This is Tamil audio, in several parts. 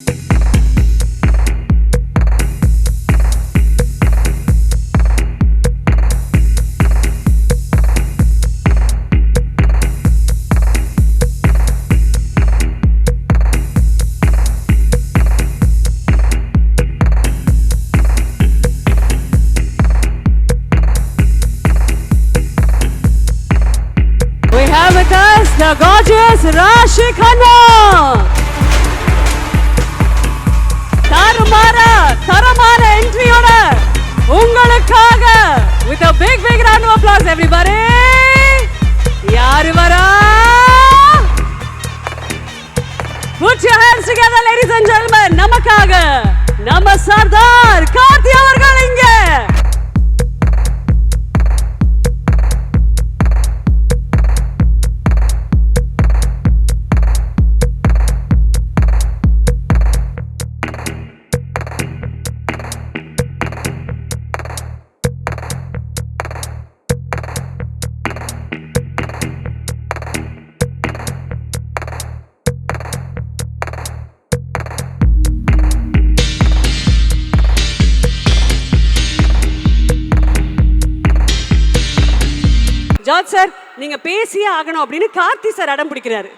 The gorgeous Rashi Khanna. தரமான என்ட்ரியோட உங்களுக்காக with a big round of applause everybody. யாரு வரா? Put your hands together ladies and gentlemen. நமக்காக நம்ம சர்தார் கார்த்தி அவர்கள் இங்க. ஜார்ஜ் சார், நீங்க பேசியே ஆகணும் அப்படின்னு கார்த்தி சார் அடம் பிடிக்கிறாரு.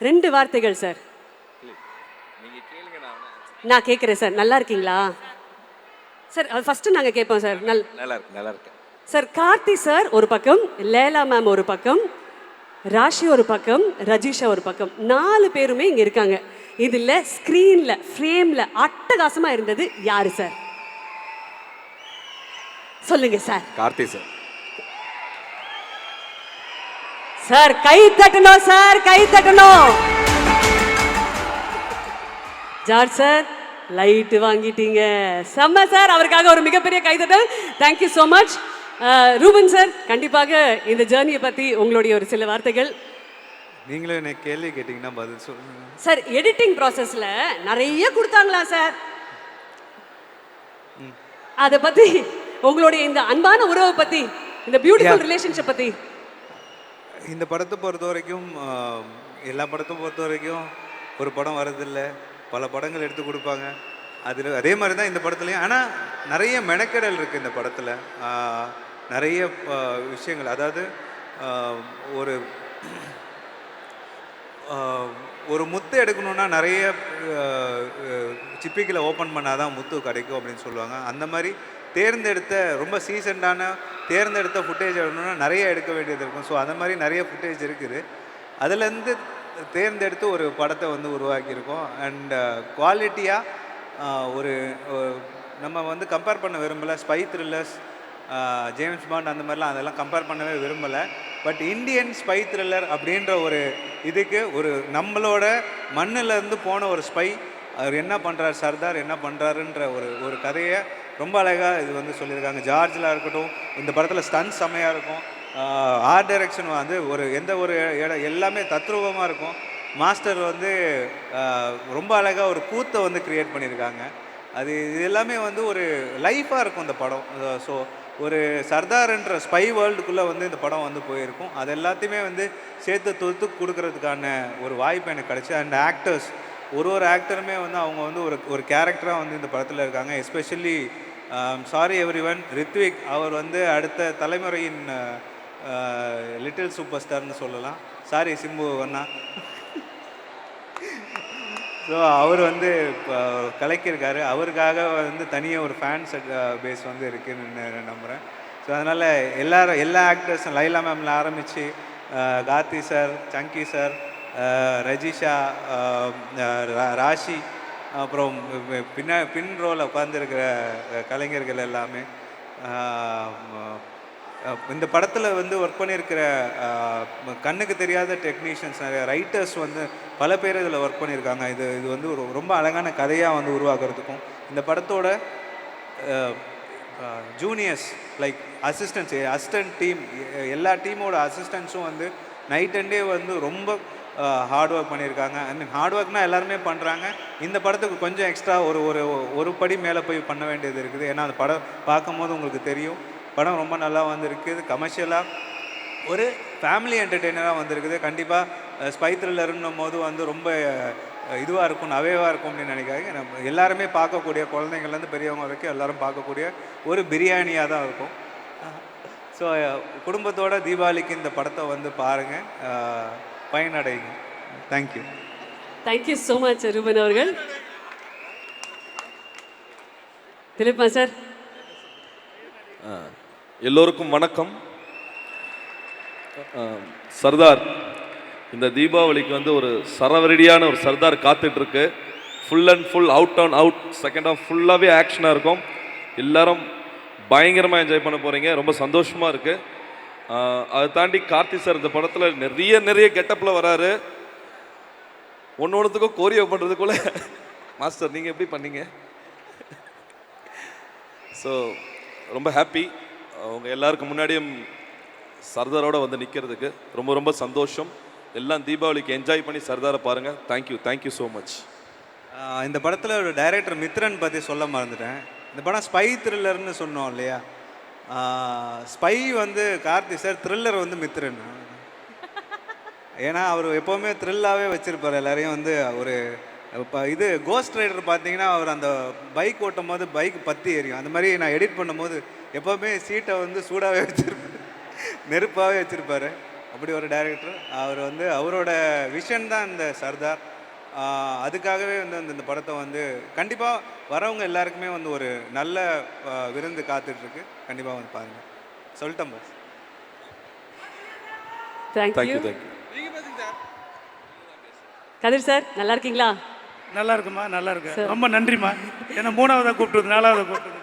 2 வார்த்தைகள் சார். நான் கேட்குறேன் சார். நல்லா இருக்கீங்களா சார்? ஃபர்ஸ்ட் நாங்கள் கேட்போம் சார். நல்லா இருக்கு சார். கார்த்தி சார் ஒரு பக்கம், லேலா மேம் ஒரு பக்கம், ராஷி ஒரு பக்கம், ரஜிஷா ஒரு பக்கம், 4 பேருமே இங்கே இருக்காங்க. இதில் ஸ்க்ரீனில் ஃப்ரேமில் அட்டகாசமாக இருந்தது யாரு சார்? சொல்லுங்க சார். கார்த்தி சார். சார் கை தட்டணும் சார், கை தட்டணும். ஜார்ஜ் சார் லைட் வாங்கிட்டீங்க, செம்ம சார். அவருக்காக ஒரு மிகப்பெரிய கைதட்டல். Thank you so much. Ruben sir, கண்டிப்பாக இந்த ஜேர்னியை பற்றி உங்களுடைய ஒரு சில வார்த்தைகள். நீங்களும் என்ன கேள்வி கேட்டிங்கன்னா பதில் சொல்லுங்க சார். எடிட்டிங் ப்ராசஸில் நிறைய கொடுத்தாங்களா சார்? அதை பற்றி உங்களுடைய இந்த அன்பான உறவை பற்றி, இந்த பியூட்டிஃபுல் ரிலேஷன்ஷிப் பற்றி. இந்த படத்தை பொறுத்த வரைக்கும், எல்லா படத்தை பொறுத்த வரைக்கும் ஒரு படம் வரதில்லை, பல படங்கள் எடுத்து கொடுப்பாங்க. அதில் அதே மாதிரி தான் இந்த படத்துலையும். ஆனால் நிறைய மெனக்கெடல் இருக்குது இந்த படத்தில். நிறைய விஷயங்கள், அதாவது ஒரு ஒரு முத்து எடுக்கணுன்னா நிறைய சிப்பிக்கில் ஓப்பன் பண்ணால் தான் முத்து கிடைக்கும் அப்படின்னு சொல்லுவாங்க. அந்த மாதிரி தேர்ந்தெடுத்த ரொம்ப சீசன்டான தேர்ந்தெடுத்த ஃபுட்டேஜ் எடுக்கணும்னா நிறைய எடுக்க வேண்டியது இருக்கும். ஸோ அந்த மாதிரி நிறைய ஃபுட்டேஜ் இருக்குது. அதுலேருந்து தேர்ந்தெடுத்து ஒரு படத்தை வந்து உருவாக்கியிருக்கோம். அண்ட் குவாலிட்டியாக ஒரு நம்ம வந்து கம்பேர் பண்ண விரும்பலை. ஸ்பை த்ரில்லர்ஸ், ஜேம்ஸ் பாண்ட் அந்த மாதிரிலாம் அதெல்லாம் கம்பேர் பண்ணவே விரும்பலை. பட் இந்தியன் ஸ்பை த்ரில்லர் அப்படின்ற ஒரு இதுக்கு ஒரு நம்மளோட மண்ணிலேருந்து போன ஒரு ஸ்பை, அவர் என்ன பண்ணுறாரு, சர்தார் என்ன பண்ணுறாருன்ற ஒரு கதையை ரொம்ப அழகாக இது வந்து சொல்லியிருக்காங்க. ஜார்ஜில் இருக்கட்டும், இந்த படத்தில் ஸ்டன்ஸ் செம்மையாக இருக்கும். ஆர்ட் டைரக்ஷன் வந்து ஒரு எந்த ஒரு இடம் எல்லாமே தத்ரூபமாக இருக்கும். மாஸ்டர் வந்து ரொம்ப அழகாக ஒரு கூத்தை வந்து க்ரியேட் பண்ணியிருக்காங்க. இது எல்லாமே வந்து ஒரு லைஃபாக இருக்கும் இந்த படம். ஸோ ஒரு சர்தார்ன்ற ஸ்பை வேர்ல்டுக்குள்ளே வந்து இந்த படம் வந்து போயிருக்கும். அது எல்லாத்தையுமே வந்து சேர்த்து தொத்து கொடுக்கறதுக்கான ஒரு வாய்ப்பு எனக்கு கிடச்சி. அண்ட் ஆக்டர்ஸ், ஒரு ஆக்டருமே வந்து அவங்க வந்து ஒரு கேரக்டராக வந்து இந்த படத்தில் இருக்காங்க. எஸ்பெஷலி சாரி எவ்ரிவன், ரித்விக் அவர் வந்து அடுத்த தலைமுறையின் லிட்டில் சூப்பர் ஸ்டார்னு சொல்லலாம். சாரி சிம்பு அண்ணா. ஸோ அவர் வந்து இப்போ கலக்கியிருக்காரு. அவருக்காக வந்து தனியாக ஒரு ஃபேன்ஸ் பேஸ் வந்து இருக்குதுன்னு நம்புகிறேன். ஸோ அதனால் எல்லா ஆக்டர்ஸும் லைலா மேமில் ஆரம்பித்து கார்த்தி சார், சங்கி சார், ரஜிஷா, ராஷி, அப்புறம் பின் ரோவில் உட்காந்துருக்கிற கலைஞர்கள் எல்லாமே, இந்த படத்தில் வந்து ஒர்க் பண்ணியிருக்கிற கண்ணுக்கு தெரியாத டெக்னீஷியன்ஸ், நிறைய ரைட்டர்ஸ் வந்து பல பேர் இதில் ஒர்க் பண்ணியிருக்காங்க. இது வந்து ஒரு ரொம்ப அழகான கதையாக வந்து உருவாக்குறதுக்கும், இந்த படத்தோட ஜூனியர்ஸ் லைக் அசிஸ்டன்ட் டீம், எல்லா டீமோட அசிஸ்டன்ஸும் வந்து நைட் அண்ட் டே வந்து ரொம்ப ஹார்ட் ஒர்க் பண்ணியிருக்காங்க. ஐ மீன் ஹார்ட் ஒர்க்னால் எல்லாருமே பண்ணுறாங்க. இந்த படத்துக்கு கொஞ்சம் எக்ஸ்ட்ரா ஒரு படி மேலே போய் பண்ண வேண்டியது இருக்குது. ஏன்னா அந்த படம் பார்க்கும்போது உங்களுக்கு தெரியும், படம் ரொம்ப நல்லா வந்திருக்குது. கமர்ஷியலாக ஒரு ஃபேமிலி என்டர்டெய்னராக வந்திருக்குது. கண்டிப்பாக ஸ்பை த்ரில்லர்ன்னும் போது வந்து ரொம்ப இதுவாக இருக்கும், அவைவாக இருக்கும் அப்படின்னு நினைக்காதீங்க. நம்ம எல்லாருமே பார்க்கக்கூடிய, குழந்தைங்கள்லேருந்து பெரியவங்க வரைக்கும் எல்லாரும் பார்க்கக்கூடிய ஒரு பிரியாணியாக தான் இருக்கும். ஸோ குடும்பத்தோட தீபாவளிக்கு இந்த படத்தை வந்து பாருங்கள், பயனடைங்க. Thank you. Thank you so much Ruben அவர்கள். திலீப் சார். எல்லோருக்கும் வணக்கம். சர்தார் இந்த தீபாவளிக்கு வந்து ஒரு சரவரடியான ஒரு சர்தார் காத்துட்ருக்கு. Full and full out and out. Second half ஃபுல்லாகவே ஆக்ஷனாக இருக்கும். எல்லாரும் பயங்கரமாக என்ஜாய் பண்ண போகிறீங்க. ரொம்ப சந்தோஷமாக இருக்குது. அதை தாண்டி கார்த்தி சார் இந்த படத்தில் நிறைய கெட்டப்பில் வராரு. ஒன்றுத்துக்கும் கோரியோ பண்ணுறதுக்குள்ள மாஸ்டர் நீங்கள் எப்படி பண்ணீங்க? ஸோ ரொம்ப ஹாப்பி. அவங்க எல்லாருக்கும் முன்னாடியும் சர்தாரோட வந்து நிற்கிறதுக்கு ரொம்ப சந்தோஷம். எல்லாம் தீபாவளிக்கு என்ஜாய் பண்ணி சர்தாரை பாருங்கள். Thank you so much. இந்த படத்தில் ஒரு டைரக்டர் மித்ரன் பற்றி சொல்ல மறந்துட்டேன். இந்த படம் ஸ்பை த்ரில்லர்னு சொன்னோம் இல்லையா? ஸ்பை வந்து கார்த்தி சார், த்ரில்லர் வந்து மித்ரன். ஏன்னா அவர் எப்போவுமே த்ரில்லாகவே வச்சுருப்பார் எல்லாரையும். வந்து ஒரு இப்போ இது கோஸ்ட் ரைடர் பார்த்தீங்கன்னா, அவர் அந்த பைக் ஓட்டும் போது பைக் பற்றி எரியும். அந்த மாதிரி நான் எடிட் பண்ணும்போது எப்போவுமே சீட்டை வந்து சூடாகவே வச்சுருப்பார், நெருப்பாகவே வச்சுருப்பார். அப்படி ஒரு டைரக்டர். அவர் வந்து அவரோட விஷன் தான் இந்த சர்தார். அதுக்காகவே வந்து இந்த படத்தை வந்து கண்டிப்பாக வரவங்க எல்லாருக்குமே வந்து ஒரு நல்ல விருந்து காத்துட்ருக்கு. கண்டிப்பாக வந்து பாருங்கள். சொல்லிட்டேன் பாஸ். தேங்க்யூ. கதிர் சார் நல்லா இருக்கீங்களா? நல்லா இருக்குமா, நல்லா இருக்கு. ரொம்ப நன்றிம்மா. ஏன்னா 3ஆவதாக கூப்பிட்டது, 4ஆவதாக கூப்பிட்டது.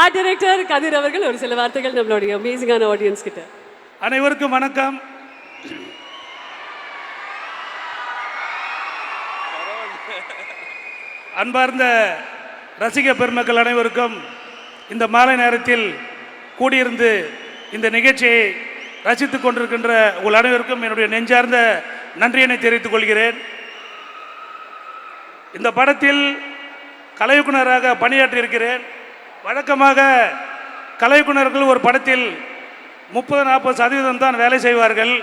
ஆர்ட் டைரக்டர் கதிர் அவர்கள் ஒரு சில வார்த்தைகள் நம்மளுடைய அமேசிங்கான ஆடியன்ஸ் கிட்ட. அனைவருக்கும் வணக்கம். அன்பார்ந்த ரசிக பெருமக்கள் அனைவருக்கும் இந்த மாலை நேரத்தில் கூடியிருந்து இந்த நிகழ்ச்சியை ரசித்துக் கொண்டிருக்கின்ற உங்கள் அனைவருக்கும் என்னுடைய நெஞ்சார்ந்த நன்றியினை தெரிவித்துக் கொள்கிறேன். இந்த படத்தில் கலை இயக்குனராக பணியாற்றியிருக்கிறேன். வழக்கமாக கலை இயக்குனர்கள் ஒரு படத்தில் 30-40% தான் வேலை செய்வார்கள்.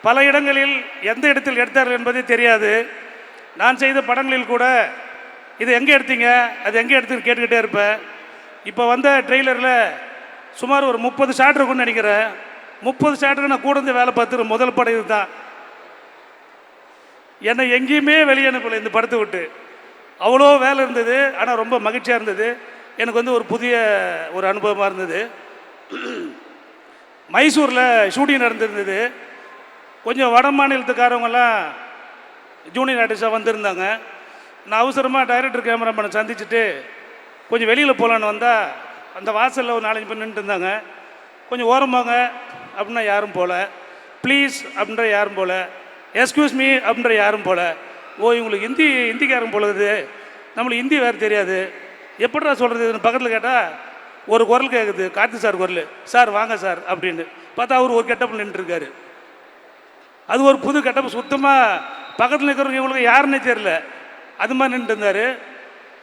பல இடங்களில் எந்த இடத்தில் எடுத்தார்கள் என்பதே தெரியாது. நான் செய்த படங்களில் கூட இது எங்கே எடுத்தீங்க, அது எங்கே எடுத்துன்னு கேட்டுக்கிட்டே இருப்பேன். இப்போ வந்த ட்ரெய்லரில் சுமார் ஒரு 30 ஷாட் இருக்குன்னு நினைக்கிறேன். 30 ஷாட்டுக்கு நான் கூட இருந்து வேலை பார்த்துரு. முதல் படம் இது தான். என்னை எங்கேயுமே வெளியே அனுப்பலை இந்த படத்தை விட்டு. அவ்வளோ வேலை இருந்தது. ஆனால் ரொம்ப மகிழ்ச்சியாக இருந்தது. எனக்கு வந்து ஒரு புதிய ஒரு அனுபவமாக இருந்தது. மைசூரில் ஷூட்டிங் நடந்திருந்தது. கொஞ்சம் வட மாநிலத்துக்காரவங்கெல்லாம் ஜூனியர் ஆர்டிஸ்டாக வந்திருந்தாங்க. நான் அவசரமாக டைரக்டர் கேமராமேனை சந்திச்சுட்டு கொஞ்சம் வெளியில் போகலான்னு வந்தால் அந்த வாசலில் ஒரு 4-5 பேர் நின்றுட்டு இருந்தாங்க. கொஞ்சம் ஓரமாங்க அப்படின்னா யாரும் போகல. ப்ளீஸ் அப்படின்ற யாரும் போகல. எக்ஸ்கியூஸ் மீ அப்படின்ற யாரும் போகல. ஓ, இவங்களுக்கு ஹிந்திக்காரன் போலது, நம்மளுக்கு ஹிந்தி வேறு தெரியாது, எப்படிடா சொல்கிறது பக்கத்தில் கேட்டால் ஒரு குரல் கேட்குது, கார்த்தி சார் குரல். சார் வாங்க சார் அப்படின்னு பார்த்தா அவர் ஒரு கெட்டப்பில் நின்றுருக்காரு. அது ஒரு புது கெட்டப்பு. சுத்தமாக பக்கத்தில் இருக்கிறவங்க இவங்களுக்கு யாருன்னே தெரியல. அது மாதிரி நின்று இருந்தார்.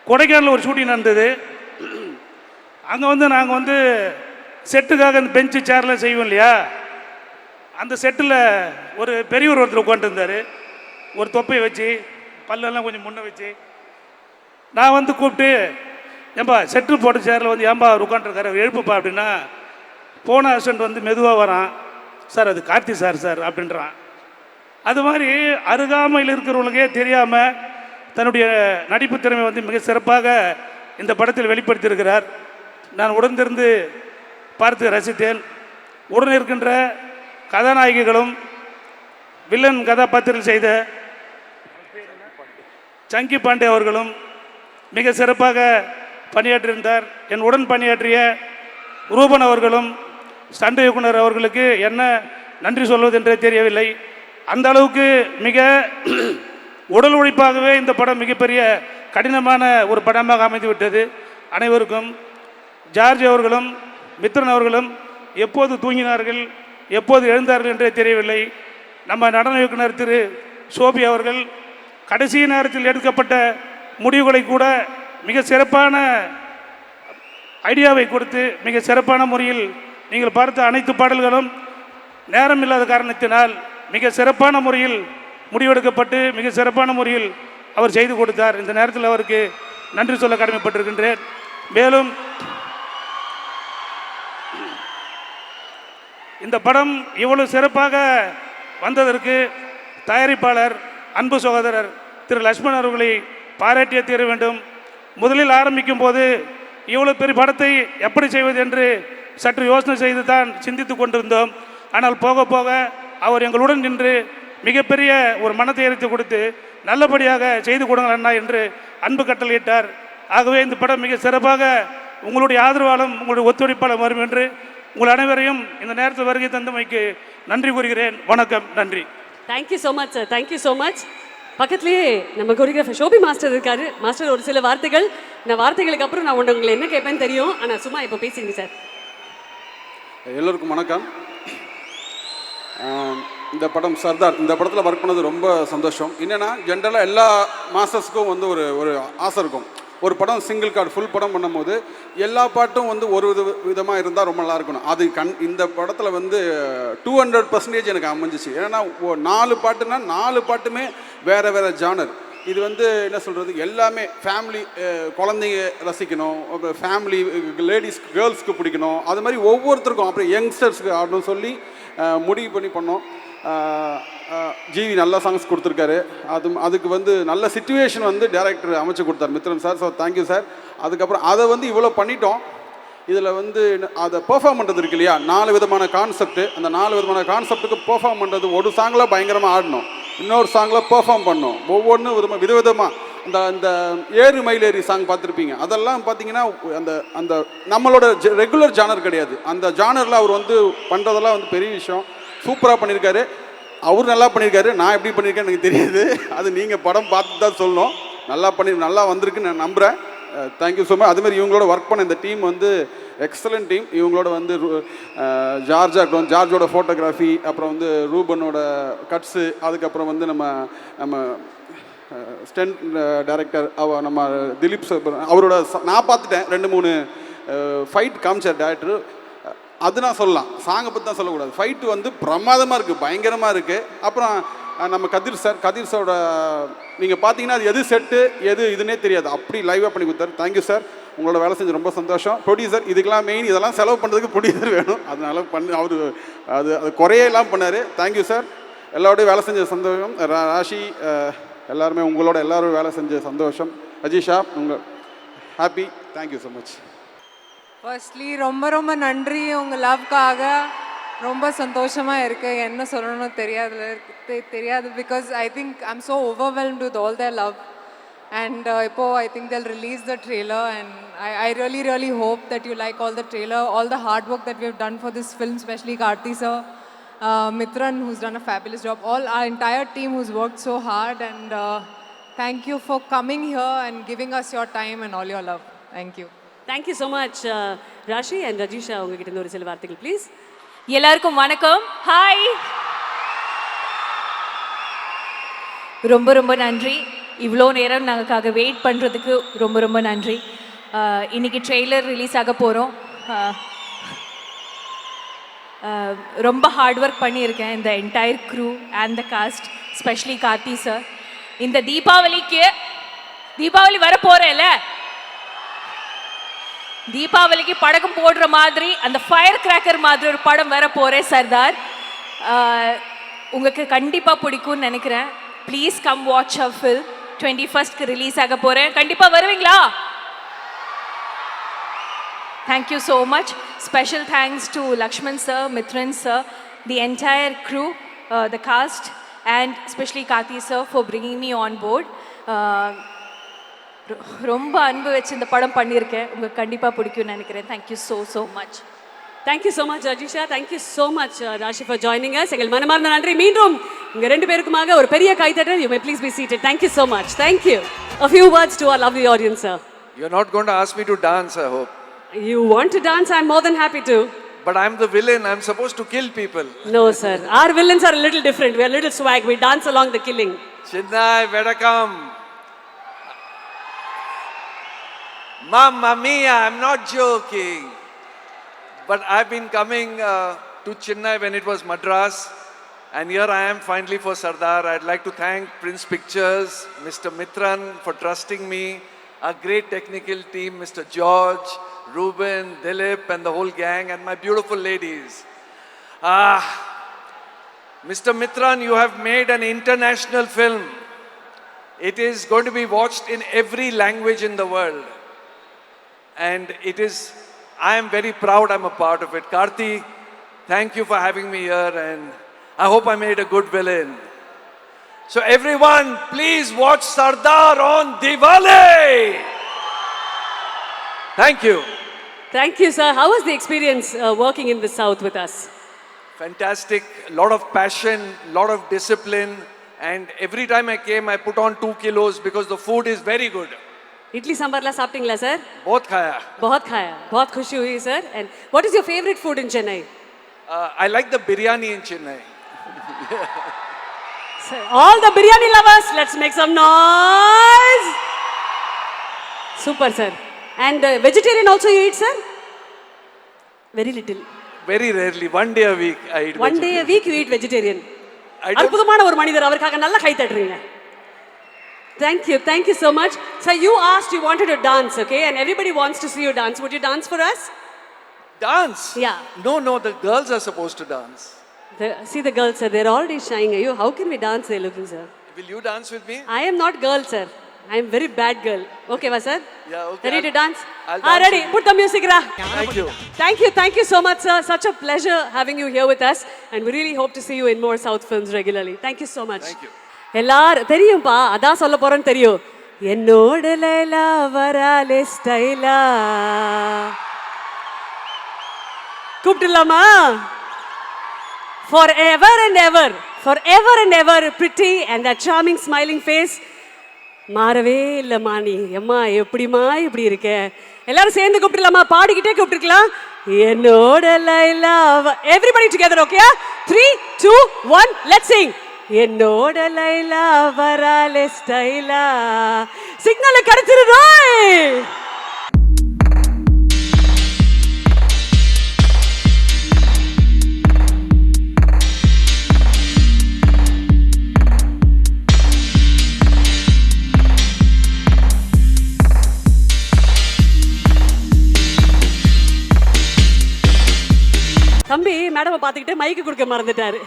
கொடைக்கானலில் ஒரு ஷூட்டிங் நடந்தது. அங்கே வந்து நாங்கள் வந்து செட்டுக்காக அந்த பெஞ்சு சேர்லாம் செய்வோம் இல்லையா, அந்த செட்டில் ஒரு பெரியவர் ஒருத்தர் உட்காந்துருந்தார். ஒரு தொப்பையை வச்சு பல்லெல்லாம் கொஞ்சம் முன்ன வச்சு நான் வந்து கூப்பிட்டு, ஏன்பா செட்டில் போட்ட சேரில் வந்து ஏன்பா அவர் உட்காந்துருக்காரு, அவர் எழுப்புப்பா அப்படின்னா, போன அசிஸ்டண்ட் வந்து மெதுவாக வரான். சார் அது கார்த்தி சார் அப்படின்றான். அது மாதிரி அருகாமையில் இருக்கிறவங்களுக்கே தெரியாமல் தன்னுடைய நடிப்பு திறமை வந்து மிக சிறப்பாக இந்த படத்தில் வெளிப்படுத்தியிருக்கிறார். நான் உடனிருந்து பார்த்து ரசித்தேன். உடன் இருக்கின்ற கதாநாயகிகளும் வில்லன் கதாபாத்திரம் செய்த சங்கி பாண்டே அவர்களும் மிக சிறப்பாக பணியாற்றியிருந்தார். என் உடன் பணியாற்றிய ரூபன் அவர்களும் ஸ்டண்ட் இயக்குனர் அவர்களுக்கு என்ன நன்றி சொல்வதென்றே தெரியவில்லை. அந்த அளவுக்கு மிக உடல் உழைப்பாகவே இந்த படம் மிகப்பெரிய கடினமான ஒரு படமாக அமைந்து விட்டது. அனைவருக்கும் ஜார்ஜ் அவர்களும் மித்ரன் அவர்களும் எப்போது தூங்கினார்கள், எப்போது எழுந்தார்கள் என்றே தெரியவில்லை. நம்ம நடன இயக்குனர் திரு சோபி அவர்கள் கடைசி நேரத்தில் எடுக்கப்பட்ட முடிவுகளை கூட மிக சிறப்பான ஐடியாவை கொடுத்து மிக சிறப்பான முறையில் நீங்கள் பார்த்த அனைத்து பாடல்களும் நேரம் இல்லாத காரணத்தினால் மிக சிறப்பான முறையில் முடிவெடுக்கப்பட்டு மிக சிறப்பான முறையில் அவர் செய்து கொடுத்தார். இந்த நேரத்தில் அவருக்கு நன்றி சொல்ல கடமைப்பட்டிருக்கின்றேன். மேலும் இந்த படம் இவ்வளவு சிறப்பாக வந்ததற்கு தயாரிப்பாளர் அன்பு சகோதரர் திரு லக்ஷ்மண் அவர்களை பாராட்டியே தீர வேண்டும். முதலில் ஆரம்பிக்கும் போது இவ்வளோ பெரிய படத்தை எப்படி செய்வது என்று சற்று யோசனை செய்து தான் சிந்தித்து கொண்டிருந்தோம். ஆனால் போக போக அவர் எங்களுடன் நின்று மிகப்பெரிய ஒரு மனதைரியத்தை கொடுத்து நல்லபடியாக செய்து கொடுங்கள் அண்ணா என்று அன்பு கட்டளையிட்டார். ஆகவே இந்த படம் மிக சிறப்பாக உங்களுடைய ஆதரவாலும் உங்களுடைய ஒத்துழைப்பாலும் வரும் என்று உங்கள் அனைவரையும் இந்த நேரத்தில் வருகை தந்தமைக்கு நன்றி கூறுகிறேன். வணக்கம், நன்றி. Thank you so much sir, thank you so much. பக்கத்துலேயே நம்ம கொரியோகிராஃபர் ஷோபி மாஸ்டர் இருக்காரு. மாஸ்டர் ஒரு சில வார்த்தைகள், நான் வார்த்தைகளுக்கு அப்புறம் நான் உங்களை என்ன கேட்பேன்னு தெரியும், ஆனால் சும்மா இப்போ பேசிங்க சார். எல்லோருக்கும் வணக்கம். இந்த படம் சர்தார், இந்த படத்தில் ஒர்க் பண்ணது ரொம்ப சந்தோஷம். என்னென்னா ஜென்ரலாக எல்லா மாஸ்டர்ஸுக்கும் வந்து ஒரு ஆசை இருக்கும். ஒரு படம் சிங்கிள் கார்டு ஃபுல் படம் பண்ணும்போது எல்லா பாட்டும் வந்து ஒரு விதமாக இருந்தால் ரொம்ப நல்லா இருக்கணும். அது இந்த படத்தில் வந்து 200% எனக்கு அமைஞ்சிச்சு. ஏன்னா 4 பாட்டுனா 4 பாட்டுமே வேறு வேறு ஜானர். இது வந்து என்ன சொல்கிறது, எல்லாமே ஃபேமிலி, குழந்தைங்க ரசிக்கணும், அப்புறம் ஃபேமிலி லேடிஸ் கேர்ள்ஸ்க்கு பிடிக்கணும், அது மாதிரி ஒவ்வொருத்தருக்கும், அப்புறம் யங்ஸ்டர்ஸ்க்கு ஆடணும் சொல்லி முடிவு பண்ணி பண்ணோம். ஜிவி நல்ல சாங்ஸ் கொடுத்துருக்காரு. அதுக்கு வந்து நல்ல சிச்சுவேஷன் வந்து டைரக்டர் அமைச்சு கொடுத்தார் Mithran sir. So thank you sir. அதுக்கப்புறம் அதை வந்து இவ்வளோ பண்ணிட்டோம். இதில் வந்து அதை பெர்ஃபார்ம் பண்ணுறது இருக்கு இல்லையா, 4 விதமான கான்செப்ட்டு. அந்த 4 விதமான கான்செப்ட்டுக்கு பெர்ஃபார்ம் பண்ணுறது, ஒரு சாங்கில் பயங்கரமாக ஆடணும், இன்னொரு சாங்கில் பெர்ஃபார்ம் பண்ணணும், ஒவ்வொன்றும் விதவிதமாக. அந்த ஏறு மயிலேறி சாங் பார்த்துருப்பீங்க, அதெல்லாம் பார்த்தீங்கன்னா அந்த நம்மளோட ரெகுலர் ஜானர் கிடையாது. அந்த ஜானரில் அவர் வந்து பண்ணுறதெல்லாம் வந்து பெரிய விஷயம். சூப்பராக பண்ணியிருக்காரு. அவர் நல்லா பண்ணியிருக்காரு. நான் எப்படி பண்ணியிருக்கேன்னு எனக்கு தெரியாது, அது நீங்கள் படம் பார்த்து தான் சொல்லணும். நல்லா வந்திருக்குன்னு நான் நம்புகிறேன். Thank you so much. அதுமாதிரி இவங்களோட ஒர்க் பண்ண இந்த டீம் வந்து எக்ஸலண்ட் டீம். இவங்களோட வந்து ஜார்ஜாக இருக்கட்டும், ஜார்ஜோட ஃபோட்டோகிராஃபி, அப்புறம் வந்து ரூபனோட கட்ஸு, அதுக்கப்புறம் வந்து நம்ம ஸ்டென்ட் டைரக்டர் நம்ம திலீப் சார், அவரோட நான் பார்த்துட்டேன் 2-3 ஃபைட் காமிச்சார் டேரக்டர். அது நான் சொல்லலாம், சாங்கை பற்றி தான் சொல்லக்கூடாது. ஃபைட்டு வந்து பிரமாதமாக இருக்குது, பயங்கரமாக இருக்குது. அப்புறம் நம்ம கதிர் சாரோட நீங்கள் பார்த்தீங்கன்னா அது எது செட்டு எது இதுன்னே தெரியாது, அப்படி லைவாக பண்ணி கொடுத்தாரு. தேங்க்யூ சார், உங்களோட வேலை செஞ்சு ரொம்ப சந்தோஷம். ப்ரொடியூசர், இதுக்கெல்லாம் மெயின், இதெல்லாம் செலவு பண்ணுறதுக்கு ப்ரொடியூசர் வேணும், அதனால அவர் அது குறையெல்லாம் பண்ணார். Thank you sir. எல்லாரோடையும் வேலை செஞ்ச சந்தோஷம். ராஷி எல்லாருமே உங்களோட எல்லோரும் வேலை செஞ்ச சந்தோஷம். அஜிஷா உங்கள் happy. Thank you so much. Firstly ரொம்ப ரொம்ப நன்றி உங்கள் லவ்க்காக. ரொம்ப சந்தோஷமாக இருக்குது, என்ன சொல்லணும்னு தெரியாது because I think I am so overwhelmed with all their love. And இப்போது I think they'll release the trailer and I really hope that you like all the trailer, all the hard work that we have done for this film, especially Karthi sir, Mithran who's done a fabulous job, all our entire team who's worked so hard, and thank you for coming here and giving us your time and all your love. Thank you. Thank you so much. Raashi and Rajisha, உங்ககிட்ட இருந்து ஒரு சில வார்த்தைகள் ப்ளீஸ். எல்லாருக்கும் வணக்கம், ஹாய். ரொம்ப ரொம்ப நன்றி, இவ்வளோ நேரம் நாங்களுக்காக வெயிட் பண்ணுறதுக்கு ரொம்ப ரொம்ப நன்றி. இன்றைக்கி ட்ரெய்லர் ரிலீஸ் ஆக போகிறோம். ரொம்ப ஹார்ட் ஒர்க் பண்ணியிருக்கேன் இந்த entire crew and the cast, specially Karthi sir. இந்த தீபாவளி வர போகிறேன்ல, தீபாவளிக்கு படக்கம் போடுற மாதிரி அந்த ஃபயர் கிராக்கர் மாதிரி ஒரு படம் வர போகிறேன் சர்தார். உங்களுக்கு கண்டிப்பாக பிடிக்கும்னு நினைக்கிறேன். Please come watch a film. 21st release ஆக போகிறேன், கண்டிப்பாக வருவீங்களா? Thank you so much. Special thanks to Lakshman sir, Mithran sir, the entire crew, the cast, and specially Karthi sir for bringing me on board. ரொம்ப அன்பு வச்சு இந்த படம் பண்ணியிருக்கேன், உங்களுக்கு கண்டிப்பாக பிடிக்கும்னு நினைக்கிறேன். Thank you so much. Thank you so much Rajisha. Thank you so much Raashi for joining us. எங்கள் மனமார்ந்த நன்றி. மீண்டும் உங்கள் 2 பேருக்குமாக ஒரு பெரிய கைத்தட்டல். You may please be seated. Thank you so much. Thank you. A few words to our lovely audience, sir. You're not going to ask me to dance, I hope. You want to dance? I'm more than happy to. But I'm the villain. I'm supposed to kill people. No, sir. Our villains are a little different. We are a little swag. We dance along the killing. Chennai, Vedakam. Mamma mia, I'm not joking. But I've been coming to Chennai when it was Madras. And here I am finally for Sardar. I'd like to thank Prince Pictures, Mr. Mitran for trusting me, our great technical team, Mr. George, Ruben, Dilip, and the whole gang, and my beautiful ladies. Mr. Mitran, you have made an international film. It is going to be watched in every language in the world. And I am very proud I'm a part of it. Karthi, thank you for having me here, and I hope I made a good villain. So everyone, please watch Sardar on Diwali! Thank you. Thank you, sir. How was the experience working in the South with us? Fantastic, a lot of passion, a lot of discipline, and every time I came, I put on 2 kilos because the food is very good. Idli सांभरला சாப்பிட்டீங்களா சார்? बहुत खाया. बहुत खाया. बहुत खुशी हुई sir. And what is your favorite food in Chennai? I like the biryani in Chennai. Sir, all the biryani lovers, let's make some noise. Super, sir. And vegetarian also you eat, sir? Very little. Very rarely, one day a week I eat One day a week you eat vegetarian. I don't- அற்புதமான ஒரு மனிதர், அவருக்காக நல்லா கை தட்டுறீங்க. Thank you so much. Sir, you asked, you wanted to dance, okay? And everybody wants to see you dance. Would you dance for us? Dance? Yeah. No, the girls are supposed to dance. See the girls, sir, they're already shying. How can we dance, they're looking, sir? Will you dance with me? I am not girl, sir. I am very bad girl. Okay, sir? Yeah, okay. Ready to dance? I'll dance Ready. with Put the music, Ra. Thank you. Thank you so much, sir. Such a pleasure having you here with us. And we really hope to see you in more South films regularly. Thank you so much. Thank you. எல்லாரும் தெரியும்பா, அதான் சொல்ல போறேன்னு தெரியும். என்னோட லைலா வராலே ஸ்டைலா. கூப்பிட்டுலாமா? Forever and ever pretty and that charming smiling face. மாறவே இல்லைம்மா நீ. எம்மா எப்படிம்மா இப்படி இருக்க? எல்லாரும் சேர்ந்து கூப்பிட்டுலாமா? பாடிக்கிட்டே கூப்பிட்டுருக்கலாம். என்னோட Laila. Everybody together, okay? 3, 2, 1, let's sing. என்னோட லைலா வராலே ஸ்டைலா. சிக்னல் கிடைச்சிருதோய். தம்பி மேடமை பார்த்துக்கிட்டு மைக்கு கொடுக்க மறந்துட்டாரு.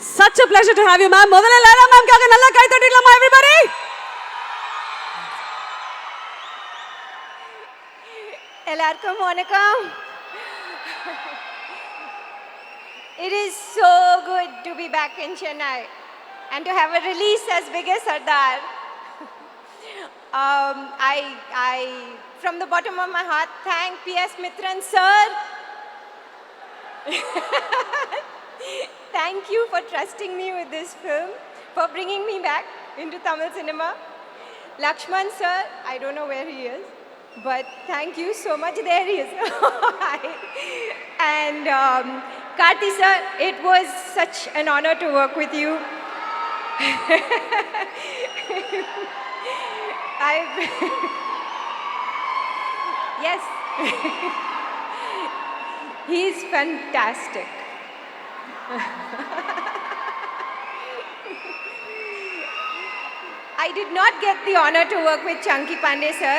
Such a pleasure to have you, ma'am. முதல்ல லைலா மேம்காக நல்லா கை தட்டிடலாமா everybody? எல்லாருக்கும் வணக்கம். It is so good to be back in Chennai and to have a release as big as Sardar. I from the bottom of my heart thank P.S. Mitran sir. Thank you for trusting me with this film, for bringing me back into Tamil cinema. Lakshman sir, I don't know where he is, but thank you so much. There he is. And Karthi sir, it was such an honor to work with you. Yes. He's fantastic. I did not get the honor to work with Chunky Pandey sir,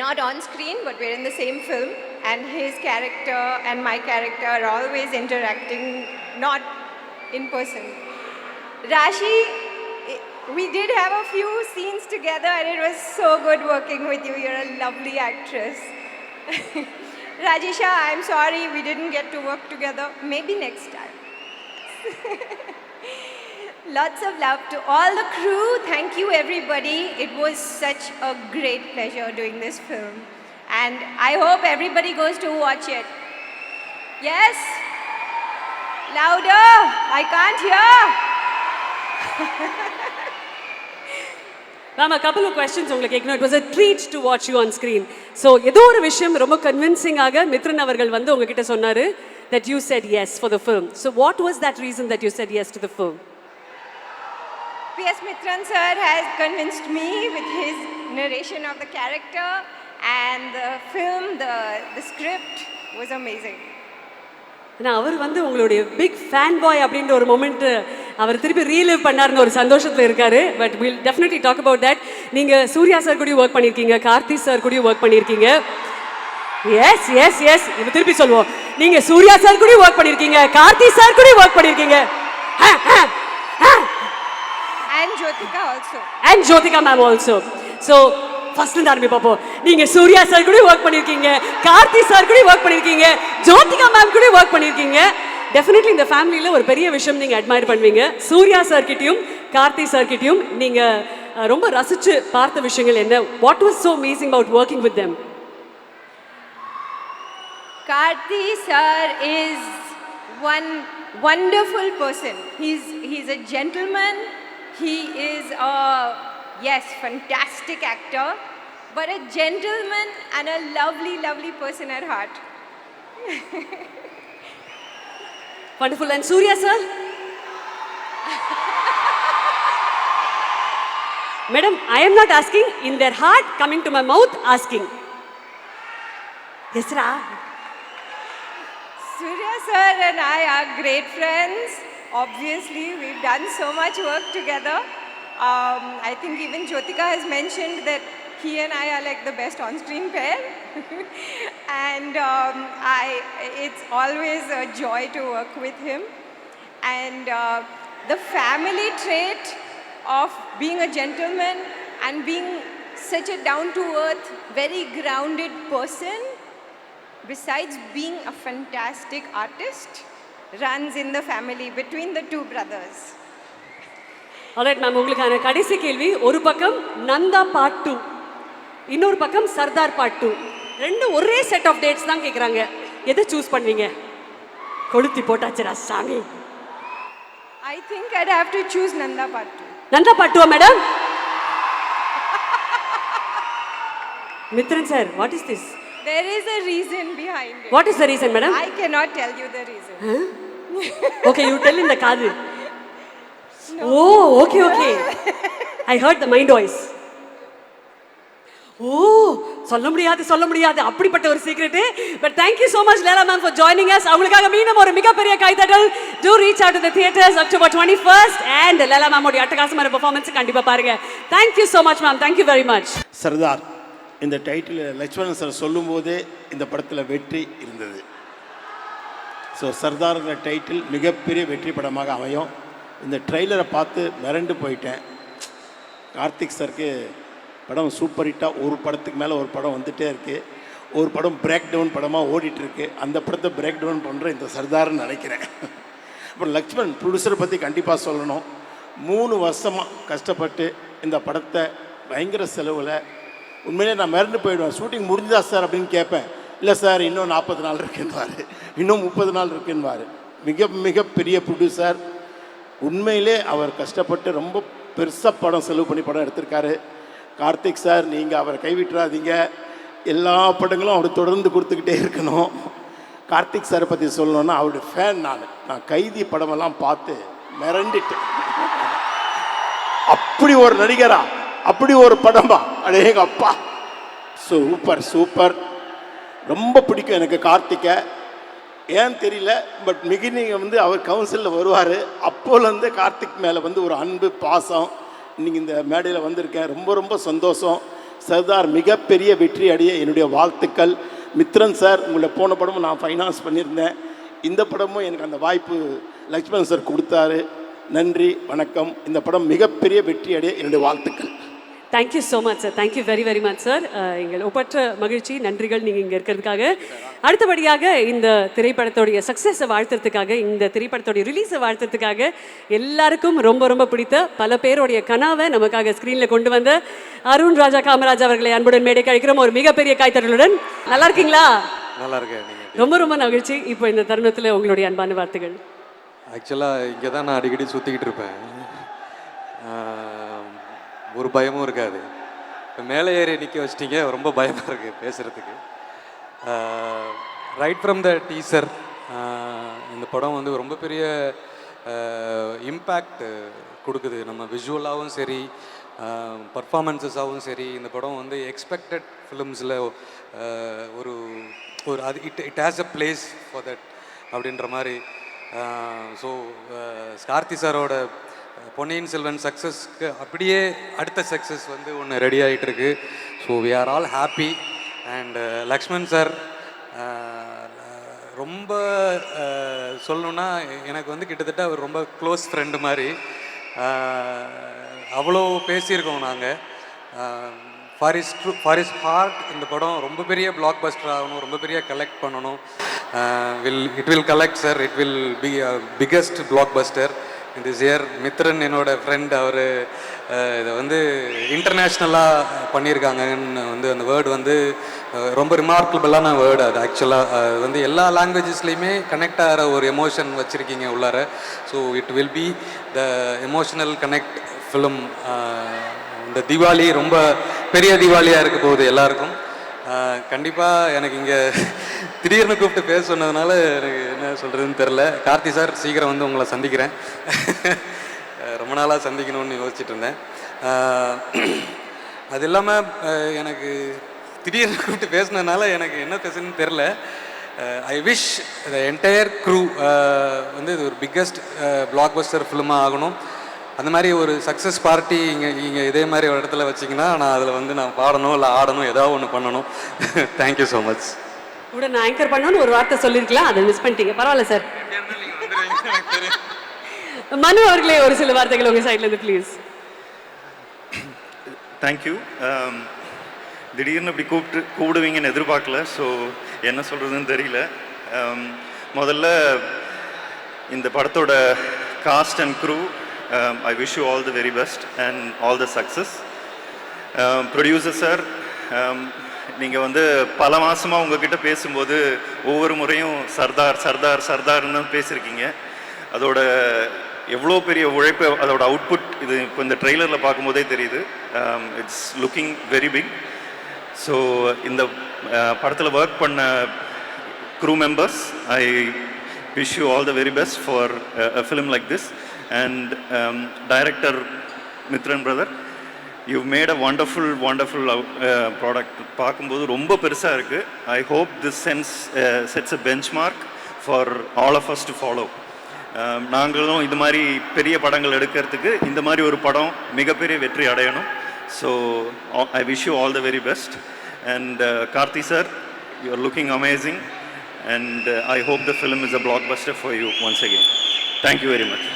not on screen, but we're in the same film, and his character and my character are always interacting, not in person. Rashi, we did have a few scenes together, and it was so good working with you. You're a lovely actress. Rajisha, I'm sorry we didn't get to work together. Maybe next time. Lots of love to all the crew. Thank you, everybody. It was such a great pleasure doing this film. And I hope everybody goes to watch it. Yes? Louder! I can't hear. Ma'am, a couple of questions உங்களுக்கு கேட்கணும். It was a treat to watch you on screen. So ஏதோ ஒரு விஷயம் ரொம்ப கன்வின்சிங்காக மித்ரன் அவர்கள் வந்து உங்ககிட்ட சொன்னாரு that you said yes for the film. So what was that reason that you said yes to the film? P.S. Mitran sir has convinced me with his narration of the character, and the film, the script was amazing. ஏன்னா அவர் வந்து உங்களுடைய பிக் ஃபேன் பாய் அப்படின்ற ஒரு மொமெண்ட் அவர் திருப்பி ரீலிவ் பண்ணாருன்னு ஒரு சந்தோஷத்தில் இருக்காரு. But will definitely talk about that. நீங்கள் சூர்யா சார் கூடயும் ஒர்க் பண்ணியிருக்கீங்க, கார்த்தி சார் கூடயும் ஒர்க் பண்ணியிருக்கீங்க. எஸ் எஸ் எஸ் இப்போ திருப்பி சொல்லுவோம். நீங்கள் சூர்யா சார் கூடயும் ஒர்க் பண்ணியிருக்கீங்க, கார்த்தி சார் கூடயும் ஒர்க் பண்ணியிருக்கீங்க. And Jyotika also. And Jyotika ma'am also. So ஃபர்ஸ்ட்ல ஆரம்பி பார்ப்போம். நீங்க சூர்யா சார் கூட ஒர்க் பண்ணிருக்கீங்க, கார்த்தி சார் கூட ஒர்க் பண்ணிருக்கீங்க, ஜோதிகா மேம் கூட ஒர்க் பண்ணிருக்கீங்க. டெஃபினெட்லி இந்த ஃபேமிலியில ஒரு பெரிய விஷயம் நீங்க அட்மையர் பண்ணுவீங்க. சூர்யா சார் கிட்டயும் கார்த்தி சார் கிட்டயும் நீங்க ரொம்ப ரசிச்சு பார்த்த விஷயங்கள் என்ன? What was so amazing about working with them? Karthi sir is one wonderful person. He's a gentleman. He is a, yes, fantastic actor, but a gentleman and a lovely, lovely person at heart. Wonderful. And Surya sir? Madam, I am not asking, in their heart, coming to my mouth, asking. Yes, Ra. Surya sir and I are great friends. Obviously, we've done so much work together. I think even Jyotika has mentioned that he and I are like the best on-screen pair. And it's always a joy to work with him. And the family trait of being a gentleman and being such a down-to-earth, very grounded person, besides being a fantastic artist, runs in the family between the two brothers. Alright ma'am, உங்களுக்கான கடைசி கேள்வி. ஒரு பக்கம் நந்தா பார்ட் 2, இன்னொரு பக்கம் சர்தார் பார்ட் 2. ரெண்டும் ஒரே செட் ஆஃப் டேட்ஸ் தான் கேட்குறாங்க. எதை சூஸ் பண்ணுவீங்க? கொளுத்தி போட்டாச்சுரா சாமி. I think I'd have to choose Nanda Part 2. Nanda part 2 madam? Mithran sir, what is this? There is a reason behind it. What is the reason, madam? I cannot tell you the reason. Okay, you tell in the kaadu. No. Oh, okay, okay. I heard the mind voice. சொல்ல முடியாது அப்படிப்பட்ட ஒரு secret. But thank you so much Leela ma'am for joining us. அவங்களுக்காக மீண்டும் ஒரு மிகப்பெரிய கைதட்டல். Do reach out to the theaters October 21st and Leela ma'am ஓட அட்டகாசமான பெர்ஃபார்மன்ஸ் கண்டிப்பா பாருங்க. Thank you so much ma'am. Thank you very much. Sardar இந்த டைட்டில் லட்சுமணன் சார் சொல்லும்போதே இந்த படத்தில் வெற்றி இருந்தது. ஸோ சர்தார்ங்கிற டைட்டில் மிகப்பெரிய வெற்றி படமாக அமையும். இந்த ட்ரெய்லரை பார்த்து மிரண்டு போயிட்டேன். கார்த்திக் சாருக்கு படம் சூப்பர் ஹிட்டாக ஒரு படத்துக்கு மேலே ஒரு படம் வந்துகிட்டே இருக்குது. ஒரு படம் பிரேக் டவுன் படமாக ஓடிட்டுருக்கு. அந்த படத்தை பிரேக் டவுன் பண்ணுற இந்த சர்தார்னு நினைக்கிறேன். அப்புறம் லக்ஷ்மண் ப்ரொடியூசரை பற்றி கண்டிப்பாக சொல்லணும். 3 வருஷமாக கஷ்டப்பட்டு இந்த படத்தை பயங்கர செலவில், உண்மையிலே நான் மிரண்டு போயிடுவேன். ஷூட்டிங் முடிஞ்சா சார் அப்படின்னு கேட்பேன். இல்லை சார் இன்னும் 40 நாள் இருக்குன்னுவார், இன்னும் 30 நாள் இருக்குன்னுவார். மிக பெரிய ப்ரொடியூசர். உண்மையிலே அவர் கஷ்டப்பட்டு ரொம்ப பெருசாக படம் செலவு பண்ணி படம் எடுத்திருக்காரு. கார்த்திக் சார், நீங்கள் அவரை கைவிட்டுறாதீங்க. எல்லா படங்களும் அவர் தொடர்ந்து கொடுத்துக்கிட்டே இருக்கணும். கார்த்திக் சாரை பற்றி சொல்லணுன்னா அவருடைய ஃபேன் நான் கைதி படமெல்லாம் பார்த்து மிரண்டிட்டேன். அப்படி ஒரு நடிகரா, அப்படி ஒரு படமா, அடேங்க அப்பா, சூப்பர். ரொம்ப பிடிக்கும் எனக்கு கார்த்திகை. ஏன் தெரியல, பட் மிகினிங்க அவர் கவுன்சிலில் வருவார். அப்போலேருந்து கார்த்திக் மேலே ஒரு அன்பு பாசம். இன்றைக்கி இந்த மேடையில் வந்திருக்கேன். ரொம்ப சந்தோஷம். சர்தார் மிகப்பெரிய வெற்றி அடைய என்னுடைய வாழ்த்துக்கள். மித்ரன் சார், உங்களை போன படமும் நான் ஃபைனான்ஸ் பண்ணியிருந்தேன். இந்த படமும் எனக்கு அந்த வாய்ப்பு லக்ஷ்மணன் சார் கொடுத்தாரு. நன்றி, வணக்கம். இந்த படம் மிகப்பெரிய வெற்றி அடைய என்னுடைய வாழ்த்துக்கள். Thank you so much sir. Thank you very much sir. எங்கள் ஒப்பற்ற மகிழ்ச்சி, நன்றிகள் நீங்கள் இங்கே இருக்கிறதுக்காக. அடுத்தபடியாக இந்த திரைப்படத்தோடைய சக்ஸஸை வாழ்த்துறதுக்காக, இந்த திரைப்படத்தோடைய ரிலீஸை வாழ்த்துறதுக்காக எல்லாருக்கும் ரொம்ப பிடித்த பல பேருடைய கனாவை நமக்காக ஸ்க்ரீனில் கொண்டு வந்த அருண் ராஜா காமராஜ் அவர்களை அன்புடன் மேடை கழிக்கிறோம் ஒரு மிகப்பெரிய கைத்தட்டலுடன். நல்லா இருக்கீங்களா? நல்லா இருக்கேன். ரொம்ப மகிழ்ச்சி. இப்போ இந்த தருணத்தில் உங்களுடைய அன்பான வார்த்தைகள். ஆக்சுவலாக இங்கே தான் நான் அடிக்கடி சுற்றிக்கிட்டு இருப்பேன். ஒரு பயமும் இருக்காது. இப்போ மேலே ஏறி நிற்க வச்சிட்டிங்க, ரொம்ப பயமாக இருக்குது பேசுகிறதுக்கு. ரைட் ஃப்ரம் த டீசர் இந்த படம் ரொம்ப பெரிய இம்பேக்ட் கொடுக்குது. நம்ம விஷுவலாகவும் சரி, பர்ஃபார்மன்ஸஸாகவும் சரி. இந்த படம் எக்ஸ்பெக்டட் ஃபிலிம்ஸில் ஒரு அது it has a place for that. அப்படின்ற மாதிரி. ஸோ கார்த்தி சாரோட பொன்னியின் செல்வன் சக்ஸஸ்க்கு அப்படியே அடுத்த சக்ஸஸ் வந்து ஒன்று ரெடி ஆகிட்டு இருக்கு. So we are all happy. And Lakshman sir ரொம்ப சொல்லணுன்னா எனக்கு வந்து கிட்டத்தட்ட அவர் ரொம்ப க்ளோஸ் ஃப்ரெண்டு மாதிரி. அவ்வளோ பேசியிருக்கோம் நாங்கள். ஃபாரிஸ் ஹார்ட் இந்த படம் ரொம்ப பெரிய பிளாக் பஸ்டர் ஆகணும், ரொம்ப பெரிய கலெக்ட் பண்ணணும். It will collect sir, it will be biggest black Bastar in this year. Mithran என்னோட ஃப்ரெண்ட், அவர் இதை வந்து இன்டர்நேஷ்னலாக பண்ணியிருக்காங்கன்னு வந்து அந்த வேர்டு வந்து ரொம்ப ரிமார்க்கபிளான வேர்டு. அது ஆக்சுவலாக வந்து எல்லா லாங்குவேஜஸ்லேயுமே கனெக்ட் ஆகிற ஒரு எமோஷன் வச்சுருக்கீங்க உள்ளார. So it will be the emotional connect film. இந்த தீபாவளி ரொம்ப பெரிய தீபாவளியாக இருக்க போகுது எல்லாருக்கும். கண்டிப்பாக எனக்கு இங்கே திடீர்னு கூப்பிட்டு பேச சொன்னதுனால எனக்கு என்ன சொல்கிறதுன்னு தெரில. கார்த்தி சார், சீக்கிரம் வந்து உங்களை சந்திக்கிறேன். ரொம்ப நாளாக சந்திக்கணும்னு யோசிச்சுட்டு இருந்தேன். அது இல்லாமல் எனக்கு திடீர்னு கூப்பிட்டு பேசினதுனால எனக்கு என்ன பேசுன்னு தெரில. I wish the entire crew வந்து இது ஒரு பிக்கஸ்ட் பிளாக் பஸ்டர் ஃபிலிமாக ஆகணும். அந்த மாதிரி ஒரு சக்ஸஸ் பார்ட்டி இங்கே இதே மாதிரி ஒரு இடத்துல வச்சிங்கன்னா நான் அதில் வந்து நான் பாடணும், இல்லை ஆடணும், ஏதாவது ஒன்று பண்ணணும். Thank you so much. கூட நான் ஆங்கர் பண்ணணும்னு ஒரு வார்த்தை சொல்லியிருக்கலாம், அதை மிஸ் பண்ணிட்டீங்க. பரவாயில்ல சார். மனு அவர்களே ஒரு சில வார்த்தைகள் உங்கள் சைட்லேருந்து ப்ளீஸ். தேங்க்யூ. திடீர்னு இப்படி கூப்பிடுவீங்கன்னு எதிர்பார்க்கல. ஸோ என்ன சொல்கிறதுன்னு தெரியல. முதல்ல இந்த படத்தோட cast and crew, I wish you all the very best and all the success. Producer sir, நீங்கள் வந்து பல மாதமாக உங்ககிட்ட பேசும்போது ஒவ்வொரு முறையும் சர்தார் சர்தார் சர்தார்னு பேசியிருக்கீங்க. அதோட எவ்வளோ பெரிய உழைப்பு, அதோட அவுட்புட் இது இப்போ இந்த ட்ரெய்லரில் பார்க்கும்போதே தெரியுது. It's looking very big. So இந்த படத்தில் ஒர்க் பண்ண crew members, I wish you all the very best for a film like this. And director Mithran brother, you've made a wonderful product. பார்க்கும்போது ரொம்ப பெருசாக இருக்குது. I hope this sets a benchmark for all of us to follow. நாங்களும் இது மாதிரி பெரிய படங்கள் எடுக்கிறதுக்கு இந்த மாதிரி ஒரு படம் மிகப்பெரிய வெற்றி அடையணும். So I wish you all the very best. And Karthi sir, you are looking amazing. And I hope the film is a blockbuster for you once again. Thank you very much.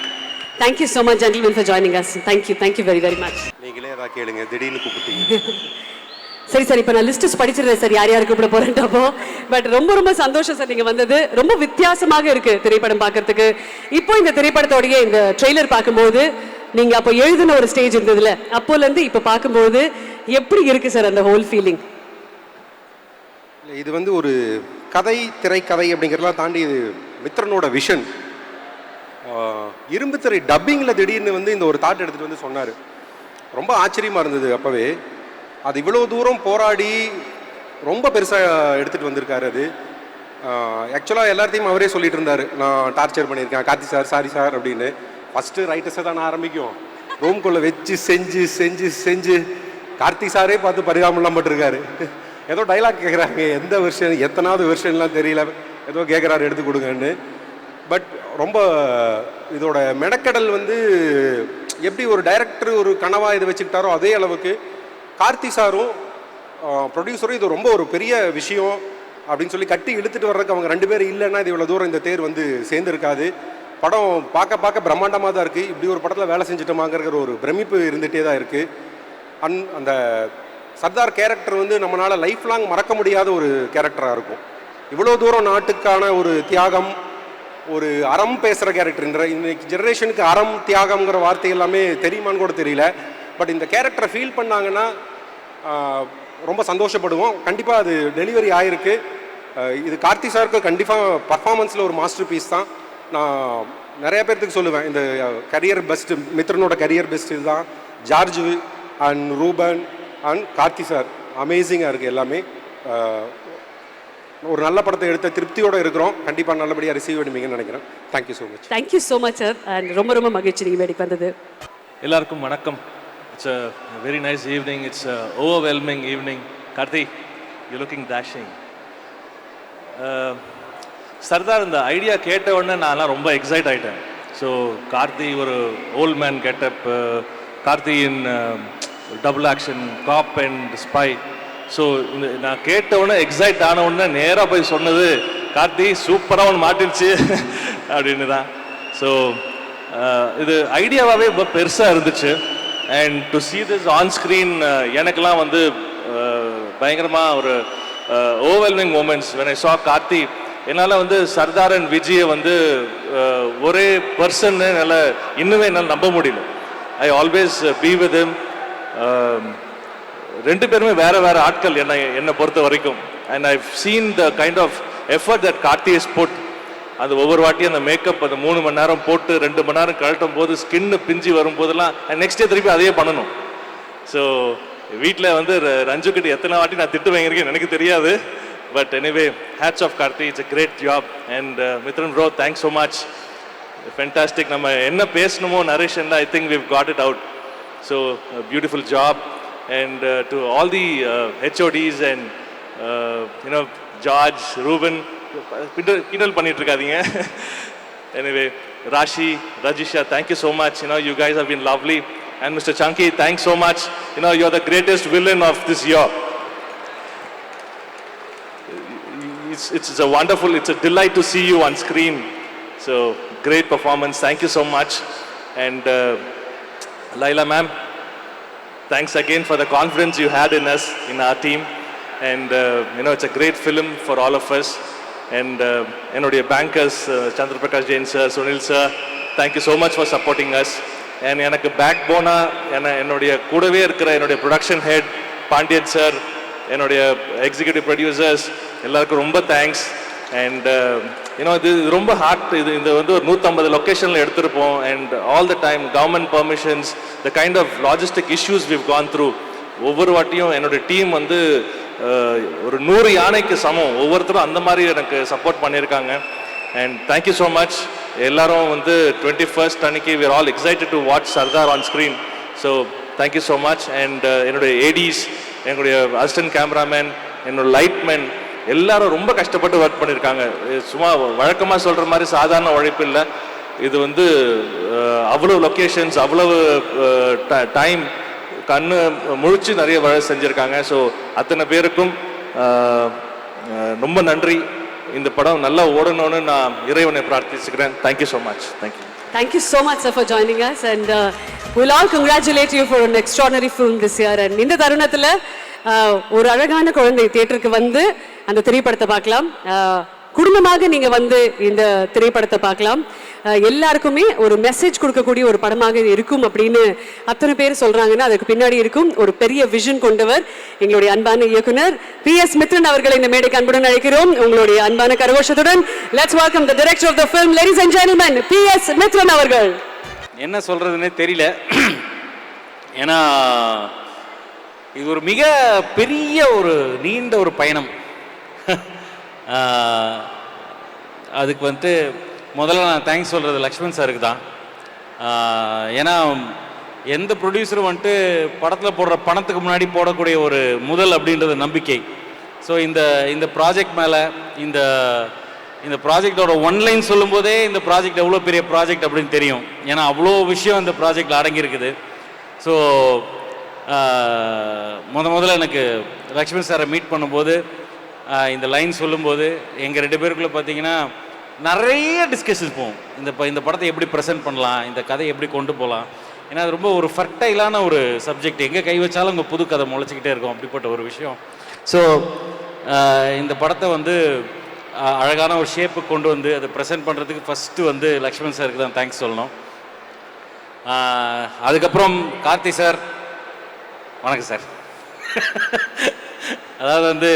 Thank you so much, gentlemen, for joining us. Thank you very very much. நீங்களே ஏதாவது கேளுங்க, திடீர்னு கூப்பிட்டீங்க. சரி சார், இப்போ நான் லிஸ்ட் படிச்சிடுறேன் சார், யார் யார் கூப்பிட போறேன்ட்டப்போ. பட் ரொம்ப சந்தோஷம் சார், நீங்கள் வந்தது ரொம்ப வித்தியாசமாக இருக்கு திரைப்படம் பார்க்கறதுக்கு. இப்போ இந்த திரைப்படத்தோடைய இந்த ட்ரெய்லர் பார்க்கும்போது நீங்கள் அப்போ எழுதின ஒரு ஸ்டேஜ் இருந்ததுல, அப்போலேருந்து இப்போ பார்க்கும்போது எப்படி இருக்கு சார் அந்த ஹோல் ஃபீலிங்? இது வந்து ஒரு கதை, திரைக்கதை அப்படிங்கிறதெல்லாம் தாண்டி இது மித்ரனோட விஷன். இரும்பு திரை டப்பிங்கில் திடீர்னு வந்து இந்த ஒரு தாட் எடுத்துகிட்டு வந்து சொன்னார். ரொம்ப ஆச்சரியமாக இருந்தது அப்போவே. அது இவ்வளோ தூரம் போராடி ரொம்ப பெருசாக எடுத்துகிட்டு வந்திருக்காரு. அது ஆக்சுவலாக எல்லாத்தையும் அவரே சொல்லிட்டு இருந்தார், நான் டார்ச்சர் பண்ணியிருக்கேன் கார்த்தி சார், சாரி சார் அப்படின்னு. ஃபஸ்ட்டு ரைட்டர்ஸை தான் ஆரம்பிக்கும், ரூம்குள்ளே வச்சு செஞ்சு செஞ்சு செஞ்சு கார்த்தி சாரே பார்த்து பரிதாபம்லாம் பட்டிருக்காரு. ஏதோ டைலாக் கேட்குறாங்க, எந்த வெர்ஷன் எத்தனாவது வெர்ஷன்லாம் தெரியல, ஏதோ கேட்குறாரு எடுத்து கொடுங்கன்னு. பட் ரொம்ப இதோட மெனக்கடல் வந்து எப்படி ஒரு டைரக்டர் ஒரு கனவாக இதை வச்சுக்கிட்டாரோ அதே அளவுக்கு கார்த்தி சாரும் ப்ரொடியூசரும் இது ரொம்ப ஒரு பெரிய விஷயம் அப்படின்னு சொல்லி கட்டி இழுத்துட்டு வர்றதுக்கு அவங்க ரெண்டு பேரும் இல்லைன்னா இது இவ்வளோ தூரம் இந்த தேர் வந்து சேர்ந்துருக்காது. படம் பார்க்க பிரம்மாண்டமாக தான் இருக்குது. இப்படி ஒரு படத்தில் வேலை செஞ்சுட்டோமாங்கிற ஒரு பிரமிப்பு இருந்துகிட்டே தான் இருக்குது. அந்த சர்தார் கேரக்டர் வந்து நம்மளால் லைஃப் லாங் மறக்க முடியாத ஒரு கேரக்டராக இருக்கும். இவ்வளோ தூரம் நாட்டுக்கான ஒரு தியாகம், ஒரு அறம் பேசுகிற கேரக்டர். இன்னைக்கு ஜெனரேஷனுக்கு அறம் தியாகம்ங்கிற வார்த்தை எல்லாமே தெரியுமான்னு கூட தெரியல. பட் இந்த கேரக்டரை ஃபீல் பண்ணாங்கன்னா ரொம்ப சந்தோஷப்படுவோம். கண்டிப்பாக அது டெலிவரி ஆகிருக்கு. இது கார்த்தி சாருக்கு கண்டிப்பாக பர்ஃபார்மன்ஸில் ஒரு மாஸ்டர் பீஸ் தான். நான் நிறைய பேர்த்துக்கு சொல்லுவேன், இந்த கரியர் பெஸ்ட்டு, மித்ரனோட கரியர் பெஸ்ட் இதுதான். George and Ruben and Karthi sir அமேசிங்காக இருக்குது எல்லாமே. ஒரு நல்ல படத்தை எடுத்த திருப்தியோடு இருக்கிறோம். கண்டிப்பாக நல்லபடியாக ரிசீவ் பண்ணுவீங்கன்னு நினைக்கிறேன். Thank you so much. Thank you so much sir. And ரொம்ப மகிழ்ச்சி நீங்கள் வேடிக்கை வந்தது. எல்லாருக்கும் வணக்கம். It's a very nice evening. It's a overwhelming evening. Karthi, you looking dashing. Sardar இந்த ஐடியா கேட்ட உடனே நான்லாம் ரொம்ப எக்ஸைட் ஆகிட்டேன். ஸோ கார்த்தி ஒரு ஓல்ட் மேன் கெட்டப், கார்த்தியின் double action cop and spy. So இந்த நான் கேட்ட உடனே எக்ஸைட் ஆன உடனே நேராக போய் சொன்னது கார்த்தி சூப்பராக ஒன்று மாட்டிருச்சு அப்படின்னு தான். ஸோ இது ஐடியாவாகவே ரொம்ப பெருசாக இருந்துச்சு. And to see this on screen எனக்கெல்லாம் வந்து பயங்கரமாக ஒரு overwhelming moments when I saw Karthi. என்னால் வந்து சர்தார் அண்ட் விஜயை வந்து ஒரே பர்சன் என்னால் இன்னுமே என்னால் நம்ப முடியல. I always be with him. ரெண்டு பேருமே வேறு வேறு ஆட்கள் என்னை பொறுத்த வரைக்கும். And I've seen the kind of effort that Karthi is put. அது ஒவ்வொரு வாட்டியும் அந்த மேக்கப் அந்த 3 மணி நேரம் போட்டு 2 மணி நேரம் கழட்டும் போது ஸ்கின்னு பிஞ்சு வரும்போதெல்லாம் நெக்ஸ்ட் டே திருப்பி அதையே பண்ணணும். ஸோ வீட்டில் வந்து ரஞ்சுக்கிட்ட எத்தனை வாட்டி நான் திட்டு வாங்கியிருக்கேன் எனக்கு தெரியாது. But anyway hats off Karthi, it's a great job. And Mithran bro thanks so much, fantastic. நம்ம என்ன பேசணுமோ நரேஷன்ல I think we've got it out. So beautiful job. And to all the HODs and George, Ruben, கிண்டல் பண்ணிட்டு இருக்காதீங்க. Anyway, Rashi, Rajisha, thank you so much. You guys have been lovely. And Mr. Chunky, thanks so much. You're the greatest villain of this year. It's a wonderful, it's a delight to see you on screen. So great performance. Thank you so much. And Laila ma'am, thanks again for the confidence you had in us, in our team. And it's a great film for all of us. And என்னுடைய bankers, Chandra Prakash Jain sir, Sunil sir, thank you so much for supporting us. And எனக்கு பேக் போனா என்னுடைய கூடவே இருக்கிற என்னுடைய ப்ரொடக்ஷன் ஹெட் பாண்டியன் சார், என்னுடைய எக்ஸிக்யூட்டிவ் ப்ரொடியூசர்ஸ் எல்லாருக்கும் ரொம்ப தேங்க்ஸ். அண்ட் இது ரொம்ப ஹார்ட். இது வந்து ஒரு 150 லொக்கேஷனில் எடுத்திருப்போம். And all the time government permissions, the kind of logistic issues we've gone through. ஒவ்வொரு வாட்டியும் என்னுடைய டீம் வந்து ஒரு 100 யானைக்கு சமம். ஒவ்வொருத்தரும் அந்த மாதிரி எனக்கு சப்போர்ட் பண்ணியிருக்காங்க. And thank you so much. எல்லாரும் வந்து 21st அன்னைக்கு we are all excited to watch Sardar on screen. So thank you so much. And என்னுடைய ADs, எங்களுடைய அசிஸ்டன்ட் கேமராமேன், என்னோட லைட்மேன் எல்லாரும் ரொம்ப கஷ்டப்பட்டு ஒர்க் பண்ணியிருக்காங்க. சும்மா வழக்கமாக சொல்கிற மாதிரி சாதாரண உழைப்பு இல்லை. இது வந்து அவ்வளோ லொக்கேஷன்ஸ், அவ்வளவு டைம் கண்ணு முழிச்சு நிறைய வேலை செஞ்சுருக்காங்க. ஸோ அத்தனை பேருக்கும் ரொம்ப நன்றி. இந்த படம் நல்லா ஓடணும்னு நான் இறைவனை பிரார்த்திச்சுக்கிறேன். Thank you so much. Thank you. Thank you so much, sir, for joining us. And we'll all congratulate you for an extraordinary film this year. And இந்த தருணத்தில் ஒரு அழகான குழந்தை தியேட்டருக்கு வந்து அந்த திரைப்படத்தை பார்க்கலாம். குடும்பமாக நீங்கள் வந்து இந்த திரைப்படத்தை பார்க்கலாம். எல்லாருக்குமே ஒரு மெசேஜ் கொடுக்கக்கூடிய ஒரு படமாக இருக்கும் அப்படின்னு அத்தனை பேர் சொல்கிறாங்கன்னா அதுக்கு பின்னாடி இருக்கும் ஒரு பெரிய விஷன் கொண்டவர் எங்களுடைய அன்பான இயக்குனர் PS மித்ரன் அவர்களை இந்த மேடைக்கு அன்புடன் அழைக்கிறோம். உங்களுடைய அன்பான கரகோஷத்துடன் let's welcome the director of the film, ladies and gentleman, PS Mithran அவர்கள். என்ன சொல்கிறதுனே தெரியல. ஏன்னா இது ஒரு மிக பெரிய ஒரு நீண்ட ஒரு பயணம். அதுக்கு வந்துட்டு முதல்ல நான் தேங்க்ஸ் சொல்கிறது லக்ஷ்மண் சாருக்கு தான். ஏன்னா எந்த ப்ரொடியூசரும் வந்துட்டு படத்தில் போடுற பணத்துக்கு முன்னாடி போடக்கூடிய ஒரு முதல் அப்படின்றது நம்பிக்கை. ஸோ இந்த ப்ராஜெக்ட் மேலே இந்த ப்ராஜெக்டோட ஒன்லைன் சொல்லும்போதே இந்த ப்ராஜெக்ட் எவ்வளோ பெரிய ப்ராஜெக்ட் அப்படின்னு தெரியும். ஏன்னா அவ்வளோ விஷயம் இந்த ப்ராஜெக்டில் அடங்கியிருக்குது. ஸோ முதல்ல எனக்கு லக்ஷ்மண் சாரை மீட் பண்ணும்போது இந்த லைன் சொல்லும்போது எங்கள் 2 பேருக்குள்ளே பார்த்தீங்கன்னா நிறைய டிஸ்கஷன்ஸ் போகும். இந்த படத்தை எப்படி ப்ரெசென்ட் பண்ணலாம், இந்த கதையை எப்படி கொண்டு போகலாம். ஏன்னா அது ரொம்ப ஒரு ஃபர்டைலான ஒரு சப்ஜெக்ட். எங்கே கை வச்சாலும் உங்கள் புது கதை முளைச்சிக்கிட்டே இருக்கும், அப்படிப்பட்ட ஒரு விஷயம். ஸோ இந்த படத்தை வந்து அழகான ஒரு ஷேப்புக்கு கொண்டு வந்து அதை ப்ரெசென்ட் பண்ணுறதுக்கு ஃபஸ்ட்டு வந்து லக்ஷ்மண் சாருக்கு தான் தேங்க்ஸ் சொல்லணும். அதுக்கப்புறம் கார்த்தி சார், வணக்கம் சார். அதாவது வந்து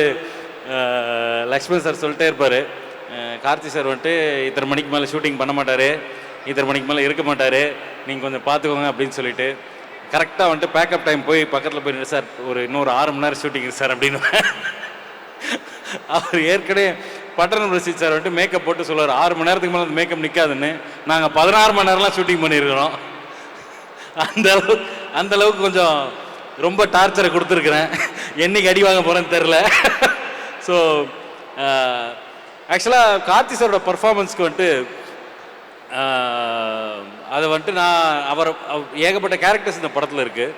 லக்ஷ்மண் சார் சொல்லிட்டே இருப்பார், கார்த்தி சார் வந்துட்டு இத்தனை மணிக்கு மேலே ஷூட்டிங் பண்ண மாட்டார், இத்தனை மணிக்கு மேலே இருக்க மாட்டார், நீங்கள் கொஞ்சம் பார்த்துக்கோங்க அப்படின்னு சொல்லிட்டு கரெக்டாக வந்துட்டு பேக்கப் டைம் போய் பக்கத்தில் போய் சார் ஒரு இன்னொரு 6 மணி நேரம் ஷூட்டிங் சார் அப்படின்னு. அவர் ஏற்கனவே பட்டணம் ரசித் சார் வந்துட்டு மேக்கப் போட்டு சொல்லுவார் 6 மணி நேரத்துக்கு மேலே மேக்கப் நிற்காதுன்னு. நாங்கள் 16 மணி நேரம்லாம் ஷூட்டிங் பண்ணியிருக்கிறோம். அந்த அளவுக்கு கொஞ்சம் ரொம்ப டார்ச்சரை கொடுத்துருக்குறேன். என்னைக்கு அடி வாங்க போகிறேன்னு தெரில. ஸோ ஆக்சுவலாக கார்த்தி சாரோட பர்ஃபார்மன்ஸ்க்கு வந்துட்டு அதை வந்துட்டு அவர் ஏகப்பட்ட கேரக்டர்ஸ் இந்த படத்தில் இருக்குது.